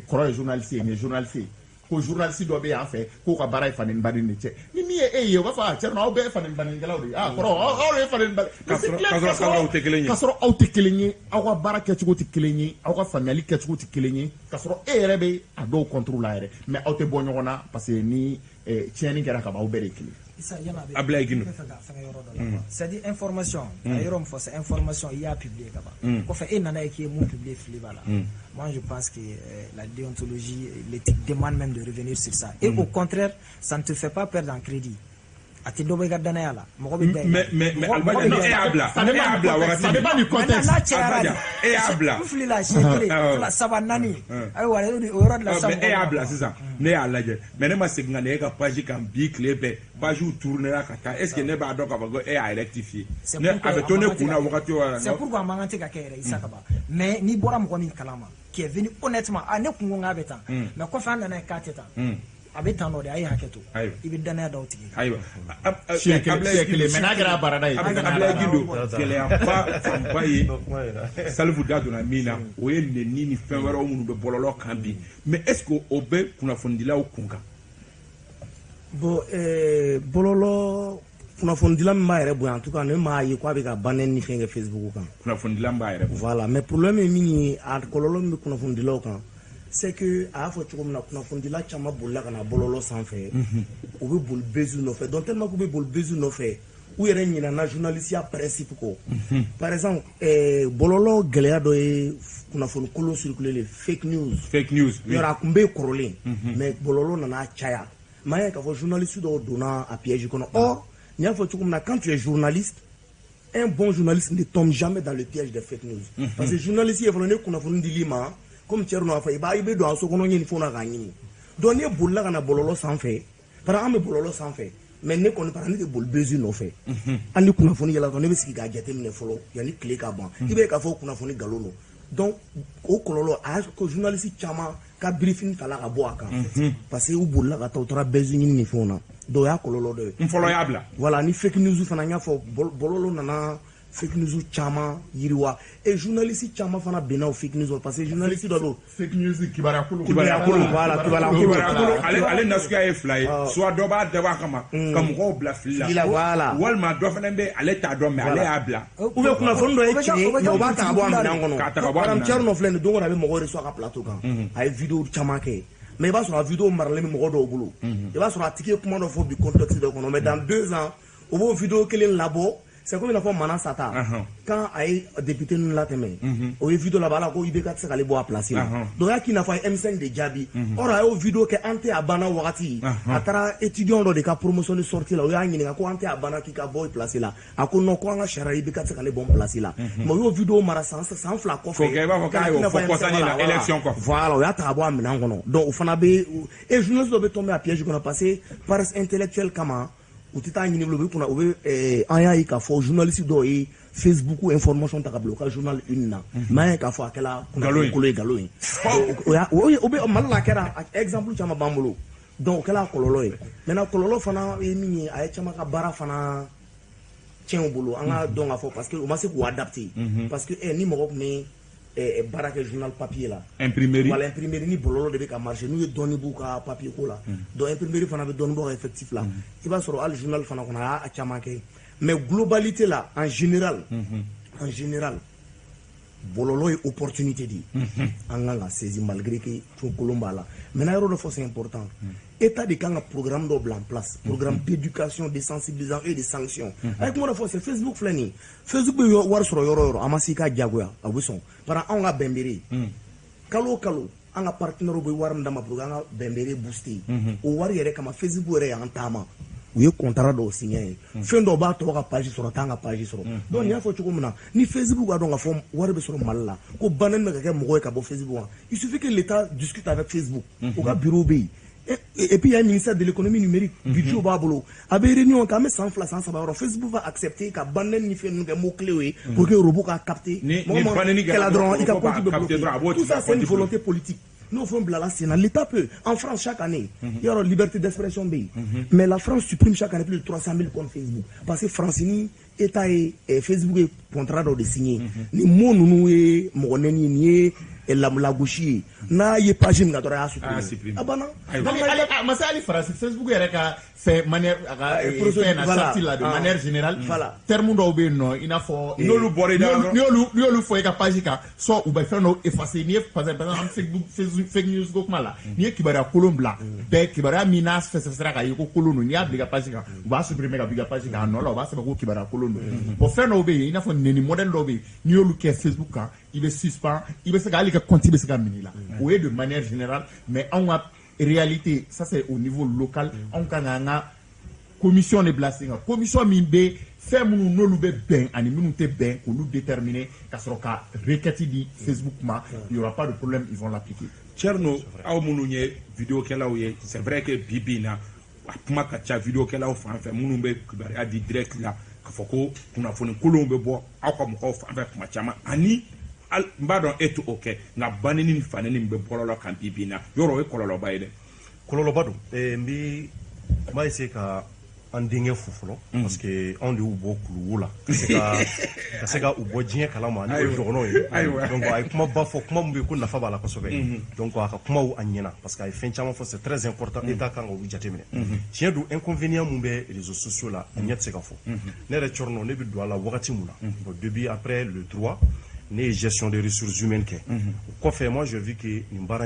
kɔrɔ ye journaliste ye nin ye journaliste ye ko journaliste dɔ bɛ yan fɛ k'o ka baara ye fani banni de cɛ ni min ye e ye o b'a fɔ Thierno aw bɛɛ ye fani bannikɛlaw de ye kɔrɔ aw ye fani banni kasɔrɔ aw tɛ kelen ye kasɔrɔ aw tɛ kelen ye aw ka baara kɛcogo tɛ kelen ye aw ka faamuyali kɛcogo tɛ kelen ye kasɔrɔ e yɛrɛ bɛ a dɔw contre la yɛrɛ mais aw tɛ bɔ ɲɔgɔn na parce que ni tiɲɛni kɛra kaban aw bɛɛ de ye kelen. Ablaye Guindo c'est-à-dire information a yɔrɔ min fɔ c'est information i y'a publier ka ban kɔfɛ e nana ye k'i ye mun publier fili b'a la moi je pense que la déontologie l'éthique demande même de revenir sur ça et au contraire ça ne te fait pas perdre en crédit a tɛ dɔ bɔ i ka danaya la mɔgɔ bɛ da mais Albadia ni e y'a bila wagati ça dépend du contexte n'a cayara e y'a bila n filila siɲɛ kelen fila saba naani ayiwa o yɔrɔ de la sisan e y'a bila sisan ne y'a lajɛ mais ne ma segin ka na e ka page kan bi tile bɛɛ page tournera ka taa est ce que ne b'a dɔn k'a fɔ ko e y'a rectifier a bɛ to ne kunna wagati o c'est pourquoi a man kan tɛ ka kɛ yɛrɛ Isa Kaba mais n'i bɔra mɔgɔ min kalama qui est venu honnêtement ne kun ko k'a bɛ tan mais kɔfɛ an nana ye k'a tɛ tan a bɛ tan nɔ de a ye hakɛ to i bɛ danaya d'aw tigi ayiwa siɲɛ kelen mais n'a kɛra baarada ye Ablaye Guindo gɛlɛyaba fanba ye Salifu da donna min na o ye nɛni ni fɛn wɛrɛw minnu bɛ bɔlɔlɔ kan bi mais est ce que o bɛ kunnafonidilaw kun kan bon bɔlɔlɔ kunnafonidila min b'a yɛrɛ bonya en tout cas ne m'a ye k'a bɛ ka banni ni fɛn kɛ Facebook kan kunnafonidila b'a yɛrɛ voilà mais problème ye min ye a kɔlɔlɔ min bɛ kunnafonidilaw kan c'est que a y'a fɔ cogo min na kunnafonidila caman bolila ka na bɔlɔlɔ sanfɛ u bɛ boli bezu nɔfɛ donc tellement k'u bɛ boli bezu nɔfɛ u yɛrɛ ɲinɛna journalisiya principe kɔ par exemple bɔlɔlɔ gɛlɛya dɔ ye kunnafoni kolon circulé fake news yɔrɔ a tun bɛ kɔrɔlen mais bɔlɔlɔ nana caya m'a ye k'a fɔ journaliste dɔw donna a piège kɔnɔ or n y'a fɔ cogo min na quand tu es journaliste un bon journaliste ne tombe jamais dans le piège des fake news parce que journaliste ye fɔlɔ ne kunnafoni dili ma comme Thierno n'a fɔ i bɛ don a so kɔnɔ ɲini fɛnw na k'a ɲini donc ne bolila ka na bɔlɔlɔ sanfɛ par exemple an bɛ bɔlɔlɔ sanfɛ mais ne kɔni par exemple ne tɛ boli bezu nɔfɛ hali ni kunnafoni yɛlɛ ne bɛ sigi k'a jateminɛ fɔlɔ yanni tile ka ban i bɛ k'a fɔ kunnafoni nkalon don donc o kɔlɔlɔ a y'a ko journaliste caman ka briefing tala ka bɔ a kan parce que u bolila ka taa u taara bezu ɲini ni fɛnw na donc o y'a kɔlɔlɔ dɔ ye n fɔlɔ y'a bila voilà ni fake news fana n y'a fɔ bɔlɔlɔ nana fake news caman yiriwa et journaliste caman fana benna o fake news parce que journaliste dɔ don fake news kibaruya voilà ale nasuguya ye fila ye soit dɔ b'a dabɔ a kama ka mɔgɔw bila fili la walima dɔ fana bɛ ale t'a dɔn mais ale y'a bila ou bien kunnafoni dɔ ye tiɲɛ mais o b'a ta ka bɔ a minɛn kɔnɔ k'a ta ka bɔ a minɛn kɔnɔ Thierno filɛ nin don o don a bɛ mɔgɔw de sɔn a ka plateau kan a ye vidéo caman kɛ mais i b'a sɔrɔ a vidéo maralen bɛ mɔgɔ dɔw bolo i b'a sɔrɔ a tigi ye kuma dɔ fɔ bi contexte dɔ kɔnɔ mais dans 2 ans o b'o vidéo kelen labɔ c'est comme il a fait Mana Sata quand a ye député ninnu latɛmɛ o ye vidéo la b'a la ko IBK tɛ se k'ale bɔ a place la donc y'a k'i n'a fɔ a ye M5 de jaabi or a y'o vidéo kɛ an tɛ a banna wagati a taara étudiant dɔ de ka promotion de sortie la o y'a ɲininka ko an tɛ a banna k'i ka bɔ place la a ko non ko an ka sariya IBK tɛ se k'ale bɔ place la mais o y'o vidéo mara san 2 kɔfɛ i b'a fɔ k'a y'o fɔ kɔsani la élection kɔfɛ voilà o y'a ta ka bɔ a minɛn kɔnɔ donc o fana bɛ et journaliste dɔ bɛ tomber a piège kɔnɔ parce que presse intellectuelle kama u tɛ taa ɲini bilen u bɛ an y'a ye k'a fɔ journaliste dɔw ye Facebook information ta ka bila u ka journal une na mais an y'a ye k'a fɔ a kɛla kunnafoni kolo ye nkalon ye o bɛ Mali la a kɛra exemple caman b'an bolo donc o kɛla kɔlɔlɔ ye maintenant kɔlɔlɔ fana ye min ye a ye caman ka baara fana tiɲɛ u bolo an ka dɔn k'a fɔ parce que u ma se k'u adapter parce que ni mɔgɔ tun bɛ baara kɛ journal papier la imprimerie voilà imprimerie ni bɔlɔlɔ de bɛ ka marcher n'u ye dɔɔni b'u ka papier ko la donc imprimerie fana bɛ dɔɔni bɔ ka effectif la i b'a sɔrɔ hali journal fana kɔnɔ a y'a caman kɛ mais globalité la en général bɔlɔlɔ ye opportunité de ye an kan ka saisir malgré que fɛn kolon b'a la maintenant yɔrɔ dɔ fɔ c'est important état de kan ka programme dɔ bila en place programme d'éducation de sensibilisation et de sanction a ye kuma dɔ fɔ c'est Facebook filɛ nin ye Facebook bɛ wari sɔrɔ yɔrɔ o yɔrɔ a ma se k'a jagoya a bɛ sɔn parce que anw ka bɛnbere kalo o kalo an ka partenaires bɛ wari min d'a ma pour que an ka bɛnbere booster o wari yɛrɛ kama Facebook yɛrɛ y'an taama u ye contrat dɔw signé fɛn dɔw b'a tɔgɔ ka page sɔrɔ t'an ka page sɔrɔ donc n y'a fɔ cogo min na ni Facebook b'a dɔn ka fɔ wari bɛ sɔrɔ Mali la ko banni bɛ ka kɛ mɔgɔ ye ka bɔ Facebook wa il suffit que l'État discute avec Facebook u ka bureau bɛ yen et puis il y a un ministère de l'économie numérique budget b'a bolo a bɛ réunion k'an bɛ san 2 san 3 yɔrɔ Facebook va accepter ka banni ni fɛn ninnu kɛ mots clés ye pour que robot ka capter mɔgɔ kɛla dɔrɔn i ka compte bɛ bloqué tout ça c'est une volonté politique. Nous faisons la Sénat. L'État peut, en France, chaque année, il y a une liberté d'expression. Mais la France supprime chaque année plus de 300 000 comptes Facebook. Parce que France, l'État et Facebook est contrat de signer. Ni mots nous est monnaie ni et la gauchie. Na y pas j'aime à supprimer. Ah bah non. Mais ça, les Français, Facebook est fait manière de manière générale. Voilà. Terme d'obé non, il n'a pas. Nous le faut que page soit ou bien faire nous effacer ni par exemple fake news go mala. Ni qui bara Colombia, be qui bara minas fait ça sera ko kolonu ni abliga page ka. Va supprimer ka biga page ka non là va se ko qui bara kolonu. Pour faire nous il n'a pas ni modèle d'obé. Ni le que Facebook ka, il est suspend, il va se que compte il se gamini là. Oui de manière générale, mais en réalité, ça c'est au niveau local, on a commission de blasting, commission mimbe, fait mon nous le bien, ani nous te bien, pour nous déterminer qu'à ce cas requête dit Facebook ma, il y aura pas de problème, ils vont l'appliquer. Tcherno, au mounouye vidéo qu'elle a oué, c'est vrai que Bibina, kuma kacha vidéo qu'elle a offert, fait mounoube kubari a dit direct là, kafoko, kuna fone kolombe bo, au comme offre avec ma chama, ani. Mbadon etu oke na banini faneni mbe bololo kan bibina yoro e kololo bayde kololo bado mbi ma essayer ka andinge fufolo parce que on de ubo kuluwula kaseka ubo jien kala ma ni jogono yi donc ay kuma ba fo kuma mbe ko nafa bala ko sobe donc aka kuma u anyena parce que ay fen chama fo c'est très important état kan go jatemine chien du inconvénient mbe réseaux sociaux là nyat se ka fo ne re chorno ne bi do la wakati muna au début après le 3 ne gestion des ressources humaines ke ko fait moi je vis que nimbara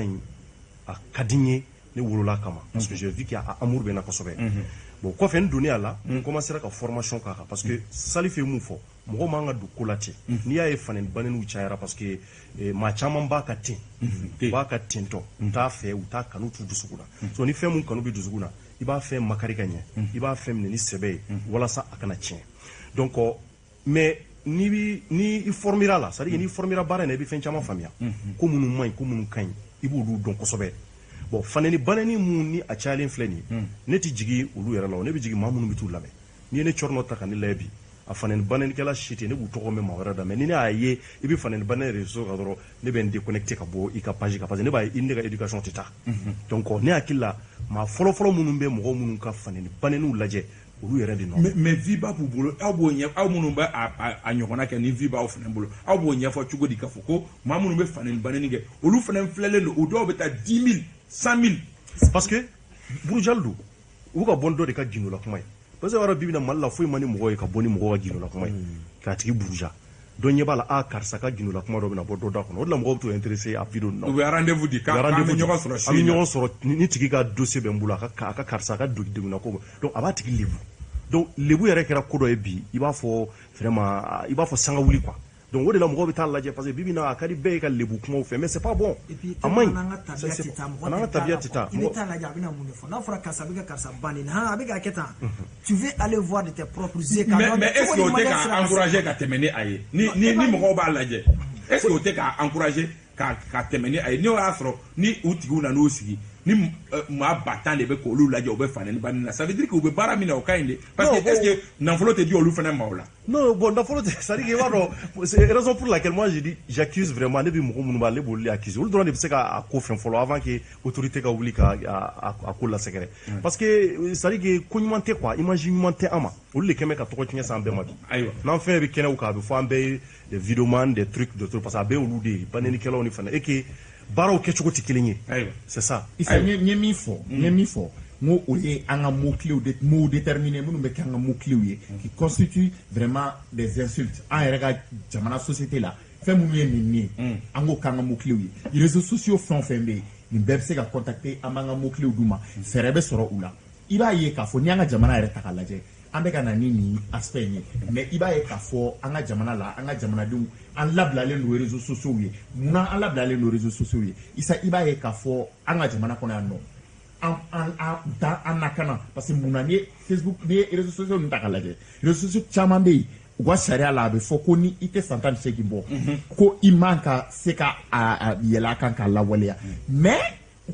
a kadinye ne wolola kama parce que je vis qu'il y a amour bena ko sobe bon ko fait donner à là on commencera ka formation kaka parce que sali fait mu fo mo manga du kolati ni ya e fanen banenu chaira parce que ma chama ba ka tin ba ka tinto ta fait ou ta kanu tu dusuguna so ni fait mun kanu bi dusuguna iba fait makari kanye iba fait ni sebe wala sa akana tien donc mais ni formira la c'est-à-dire ni formira bara ne bi fen chama famia ko munu man ko munu kan ibu du don ko sobe bon faneni banani mun ni a challenge fleni ne ti jigi ulu yara law ne bi jigi mamunu bitu labe ni ne chorno takani lebi a faneni banani kala shite ne bu to ko me mawara da me ni aye ibi faneni banani réseau gadoro ne ben déconnecter ka bo i ka page ne ba inde ka education tita donc ne akilla ma folo munu be mo munu ka faneni banani ulaje ulu yara di non mais viba bu bolo abo nya aw munu ba a nyokona ke ni viba o fenen bolo abo nya fo chugo di ka foko mamunu be faneni banani ge ulu fenen flele no o do be ta 10 000 100 000 parce que Burujaldo ou ka bondo de ka gino la kuma parce que wara bibina malla foy mani mo ka boni mo ka gino la kuma ka tigi Buruja don yebala a karsa ka gino la kuma do na bodo da kono la mo to intéressé à vidéo no we rendez-vous di ka ami ñoko soro ni tigi ka dossier be mbula ka karsa ka dogi na ko donc aba tigi lebu donc lebu yere kera ko do e bi iba fo vraiment iba fo sanga wuli quoi donc on est là mo ta laje parce que bibina akari be ka lebu kuma fait mais c'est pas bon amay on a tabia tita il est la jabina mun fo na fora kasa biga kasa banine ha abiga keta tu veux aller voir de tes propres yeux mais est-ce que tu as encouragé ka temene aye ni mo ba laje est-ce que tu as encouragé ka temene aye ni o asro ni utigu na no sigi ni ma batan de be ko lu laje o be fanene banina ça veut dire que o be baramina o kainde parce que est-ce que n'enfolo te dit o lu fana maula non bon n'enfolo ça dit que c'est raison pour laquelle moi je dis j'accuse vraiment ne bi mo mun ba le bo le accuse ou droit de se ka ko fen follow avant que autorité ka oubli ka a ko la secret parce que ça dit que konyumante quoi imagine monter ama o le keme ka to ko tinya san be ma aywa n'en fait bi kene o ka be fo ambe des vidéoman des trucs de tout parce que be o lu de baneni kelo ni fana et que baro ke chuko tikilinye c'est ça isa nyemi fo mo oye anga mot clé de mot déterminé mo be kanga mot clé qui constitue vraiment des insultes en rega jamana société là fait mo ni ango kanga mot clé les réseaux sociaux font fembe ni bebse ka contacter amanga mot clé duma serebe soro ula iba ye ka fo nyanga jamana re takalaje ambeka na nini aspect ni mais iba ye ka fo anga jamana la anga jamana dum an lablale no réseaux sociaux ye muna an lablale no réseaux sociaux ye isa iba ye ka fo anga jamana kona no an nakana parce que mun ni Facebook ni réseaux sociaux ni ta k'a lajɛ réseaux sociaux caman bɛ yen u ka sariya la a bɛ fɔ ko ni i tɛ san 18 bɔ ko i man ka se ka yɛlɛ a kan k'a lawaleya mais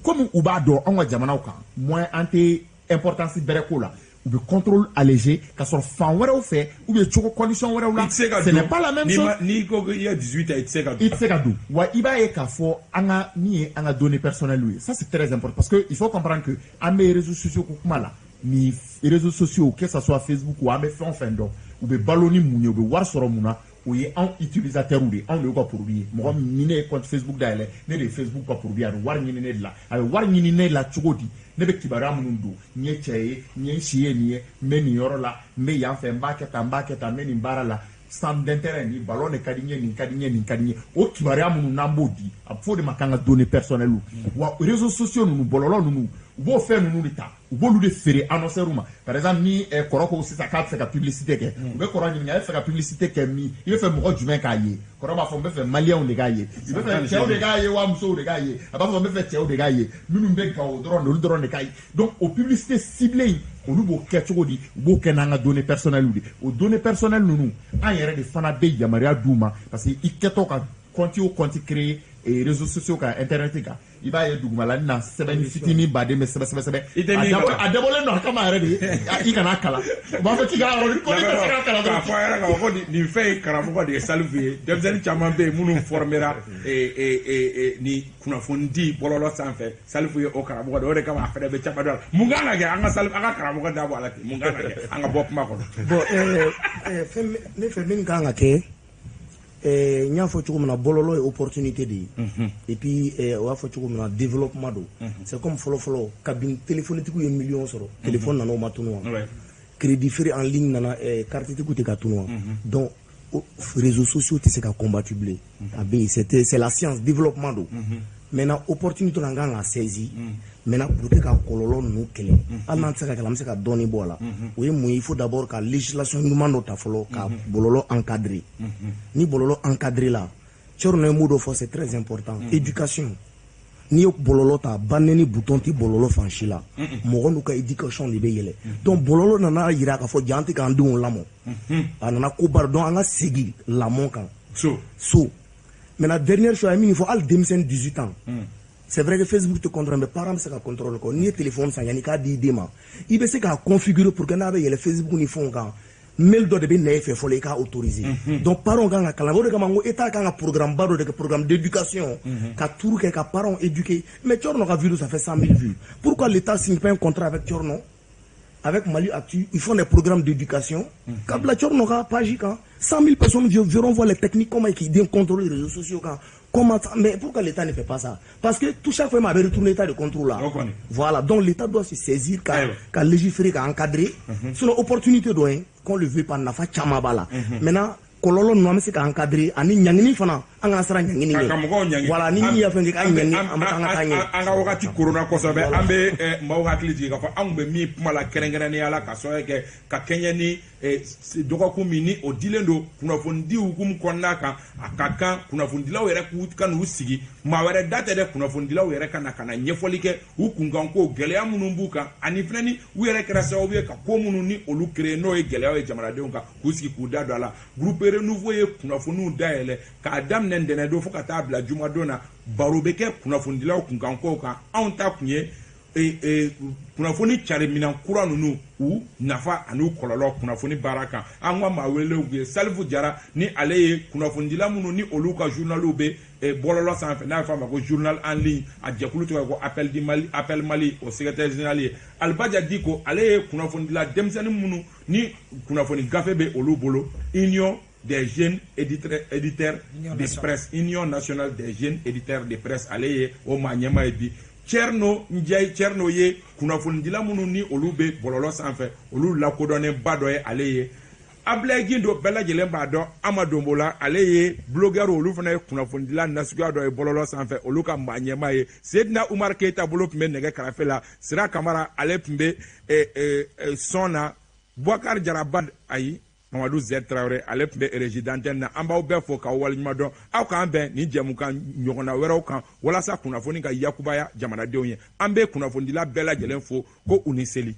comme u b'a dɔn anw ka jamanaw kan moins an tɛ importance bɛrɛ ko la u bɛ contrôle allégé ka sɔrɔ fan wɛrɛw fɛ ou bien cogo condition wɛrɛw la ce n'est pas la même chose ni ko i y a 18 ans i tɛ se ka don wa i b'a ye k'a fɔ an ka min ye an ka données personnelles ye ça c'est très important parce que il faut comprendre que an bɛ réseaux sociaux ko kuma la ni réseaux sociaux que ça soit Facebook ou an bɛ fɛn o fɛn dɔn u bɛ balo ni mun ye u bɛ wari sɔrɔ mun na o ye anw utilisateurs de anw de y'u ka produit ye mɔgɔ min ne ye compte Facebook dayɛlɛ ne de ye Facebook ka produit a bɛ wari ɲini ne de la a bɛ wari ɲini ne la cogo di ne bɛ kibaruya minnu don n ye cɛ ye n ye n si ye nin ye n bɛ nin yɔrɔ la n bɛ yan fɛ n b'a kɛ tan n b'a kɛ tan n bɛ nin baara la centre d'intérêt ni ballon de ka di n ye nin ka di n ye nin ka di n ye o kibaruya minnu n'an b'o di a bɛ fɔ o de ma k'an ka données personnelles wa réseaux sociaux ninnu bɔlɔlɔ ninnu u b'o fɛn ninnu de ta u b'olu de feere annonceurs ma par exemple ni kɔrɔ ko sisan k'a bɛ fɛ ka publicité kɛ u bɛ kɔrɔ ɲininka e bɛ fɛ ka publicité kɛ min i bɛ fɛ mɔgɔ jumɛn k'a ye kɔrɔ b'a fɔ n bɛ fɛ maliyɛnw de k'a ye i bɛ fɛ cɛw de k'a ye wa musow de k'a ye a b'a fɔ n bɛ fɛ cɛw de k'a ye minnu bɛ Gawo dɔrɔn olu dɔrɔn de k'a ye donc o publicité ciblée in olu b'o kɛ cogo di u b'o kɛ n'an ka données personnelles de o données personnelles ninnu an yɛrɛ de fana bɛ yamaruya d'u ma parce que i kɛtɔ ka compte o compte créer réseaux sociaux kan internet kan i b'a ye dugumala na sɛbɛnni fitinin baden bɛ sɛbɛ a dabɔlen don a kama yɛrɛ de i kana kalan u b'a fɔ k'i ka yɔrɔ ko ni tɛ se ka kalan k'a fɔ a yɛrɛ k'a fɔ ko nin fɛn ye karamɔgɔ de ye Salifu ye denmisɛnnin caman bɛ yen minnu formera ni kunnafonidi bɔlɔlɔ sanfɛ Salifu ye o karamɔgɔ de o de kama a fɛnɛ bɛ caman dɔn a la mun kan ka kɛ an ka Salifu an ka karamɔgɔ dabɔ a la ten mun kan ka kɛ an ka bɔ kuma kɔnɔ. bon ne fɛ min kan ka kɛ n y'a fɔ cogo min na bɔlɔlɔ ye opportunité de ye et puis o y'a fɔ cogo min na développement don c'est comme fɔlɔfɔlɔ kabini téléphonetigiw ye miliyɔn sɔrɔ téléphone nana o ma tunu wa crédit feere en ligne nana carte tigiw tɛ ka tunu wa donc réseaux sociaux tɛ se ka combattre bilen a bɛ yen c'est la science développement don maintenant opportunité la n kan ka saisir maintenant pour que ka kɔlɔlɔ ninnu kɛlɛ hali n'an tɛ se ka kɛlɛ an bɛ se ka dɔɔni bɔ a la o ye mun ye il faut d'abord ka législation ɲuman dɔ ta fɔlɔ ka bɔlɔlɔ encadrer ni bɔlɔlɔ encadrer la cɛw na ye mot dɔ fɔ c'est très important éducation n'i ye bɔlɔlɔ ta banni ni bouton tɛ bɔlɔlɔ fan si la mɔgɔ n'u ka éducation de bɛ yɛlɛ donc bɔlɔlɔ nana yira k'a fɔ jaa an tɛ k'an denw lamɔ a nana koba donc an ka segin lamɔ kan so maintenant dernière chose a ye min fɔ hali denmisɛnnin 18 ans c'est vrai que Facebook te contrôle mais parents bɛ se ka contrôle kɔ n'i ye téléphone san yanni k'a di i den ma i bɛ se k'a configurer pour que n'a bɛ yɛlɛ Facebook ni fɛnw kan mail dɔ de bɛ na e fɛ fɔlɔ i k'a autoriser donc parents kan ka kalan o de kama n ko État kan ka programme ba dɔ de kɛ programme d'éducation ka tuuru kɛ ka parents éduquer mais Tchorno ka vidéo ça fait 100 000 vues pourquoi l'État signe pas un contrat avec Tchorno avec Mali Actu ils font des programmes d'éducation ka bila Tchorno ka page kan 100 000 personnes verront voir les techniques comment ils contrôlent les réseaux sociaux kan comment mais pourquoi l'État ne fait pas ça parce que tout chaque fois il m'avait retourné l'état de contrôle là voilà donc l'État doit se saisir qu'à légiférer qu'à encadrer sinon opportunité doit qu'on le veut pas nafa caman b'a la maintenant kɔlɔlɔ ninnu an bɛ se ka encadrer ani ɲangini fana an ka siran ɲangini ɲɛ voilà ni min y'a fɛn kɛ k'a ɲangi an ka taa ɲɛ an ka wagati korona kosɛbɛ an bɛ maaw hakili jigin k'a fɔ anw bɛ min kuma la kɛrɛnkɛrɛnnenya la ka sababu kɛ ka kɛɲɛ ni dɔgɔkun min ni o dilen don kunnafonidi hukumu kɔnɔna kan a ka kan kunnafonidilaw yɛrɛ k'u ka n'u sigi maa wɛrɛ da tɛ dɛ kunnafonidilaw yɛrɛ ka na ɲɛfɔli kɛ u kunkan ko gɛlɛya minnu b'u kan ani fana ni u yɛrɛ kɛra sababu ye ka ko minnu ni olu créé n'o ye gɛlɛyaw ye jamanadenw kan k'u sigi k'u da don a la groupe renouveau ye kunnafoniw dayɛlɛ k'a daminɛ ntɛnɛndon fo ka taa bila jumadon na baro bɛ kɛ kunnafonidilaw kunkan kow kan anw ta kun ye kunnafoni cariminɛn kura ninnu u nafa ani kɔlɔlɔ kunnafoni baara kan an ka maa welew ye Salifu Jara ni ale ye kunnafonidila minnu ni olu ka journaliw bɛ bɔlɔlɔ sanfɛ n'a bɛ f'a ma ko journal en ligne a jɛkulu tɔgɔ ye ko Appel Mali o secrétaire général ye Alibaja Diko ale ye kunnafonidila denmisɛnnin minnu ni kunnafoni gafe bɛ olu bolo Union des jeunes éditeurs de presse Union nationale des jeunes éditeurs de presse ale ye o maa ɲɛmaa ye bi Tcherno ye kunnafonidila minnu ni olu bɛ bɔlɔlɔ sanfɛ olu lakodɔnnen ba dɔ ye ale ye Ablaye Gindo bɛɛ lajɛlen b'a dɔn Amadu Mbola ale ye blogueur olu fana ye kunnafonidila nasuguya dɔ ye bɔlɔlɔ sanfɛ olu ka maa ɲɛmaa ye Seydina Umar Keita bolo tun bɛ nɛgɛ karafe la Sira Kamara ale tun bɛ son na Boubacar Jarabad ayi Mamadou Z Traoré ale tun bɛ régie d'antenne na an b'aw bɛɛ fo k'aw waleɲuman dɔn aw k'an bɛn nin jɛmukan ɲɔgɔnna wɛrɛw kan walasa kunnafoni ka yakubaya jamanadenw ye an bɛ kunnafonidila bɛɛ lajɛlen fo ko u ni seli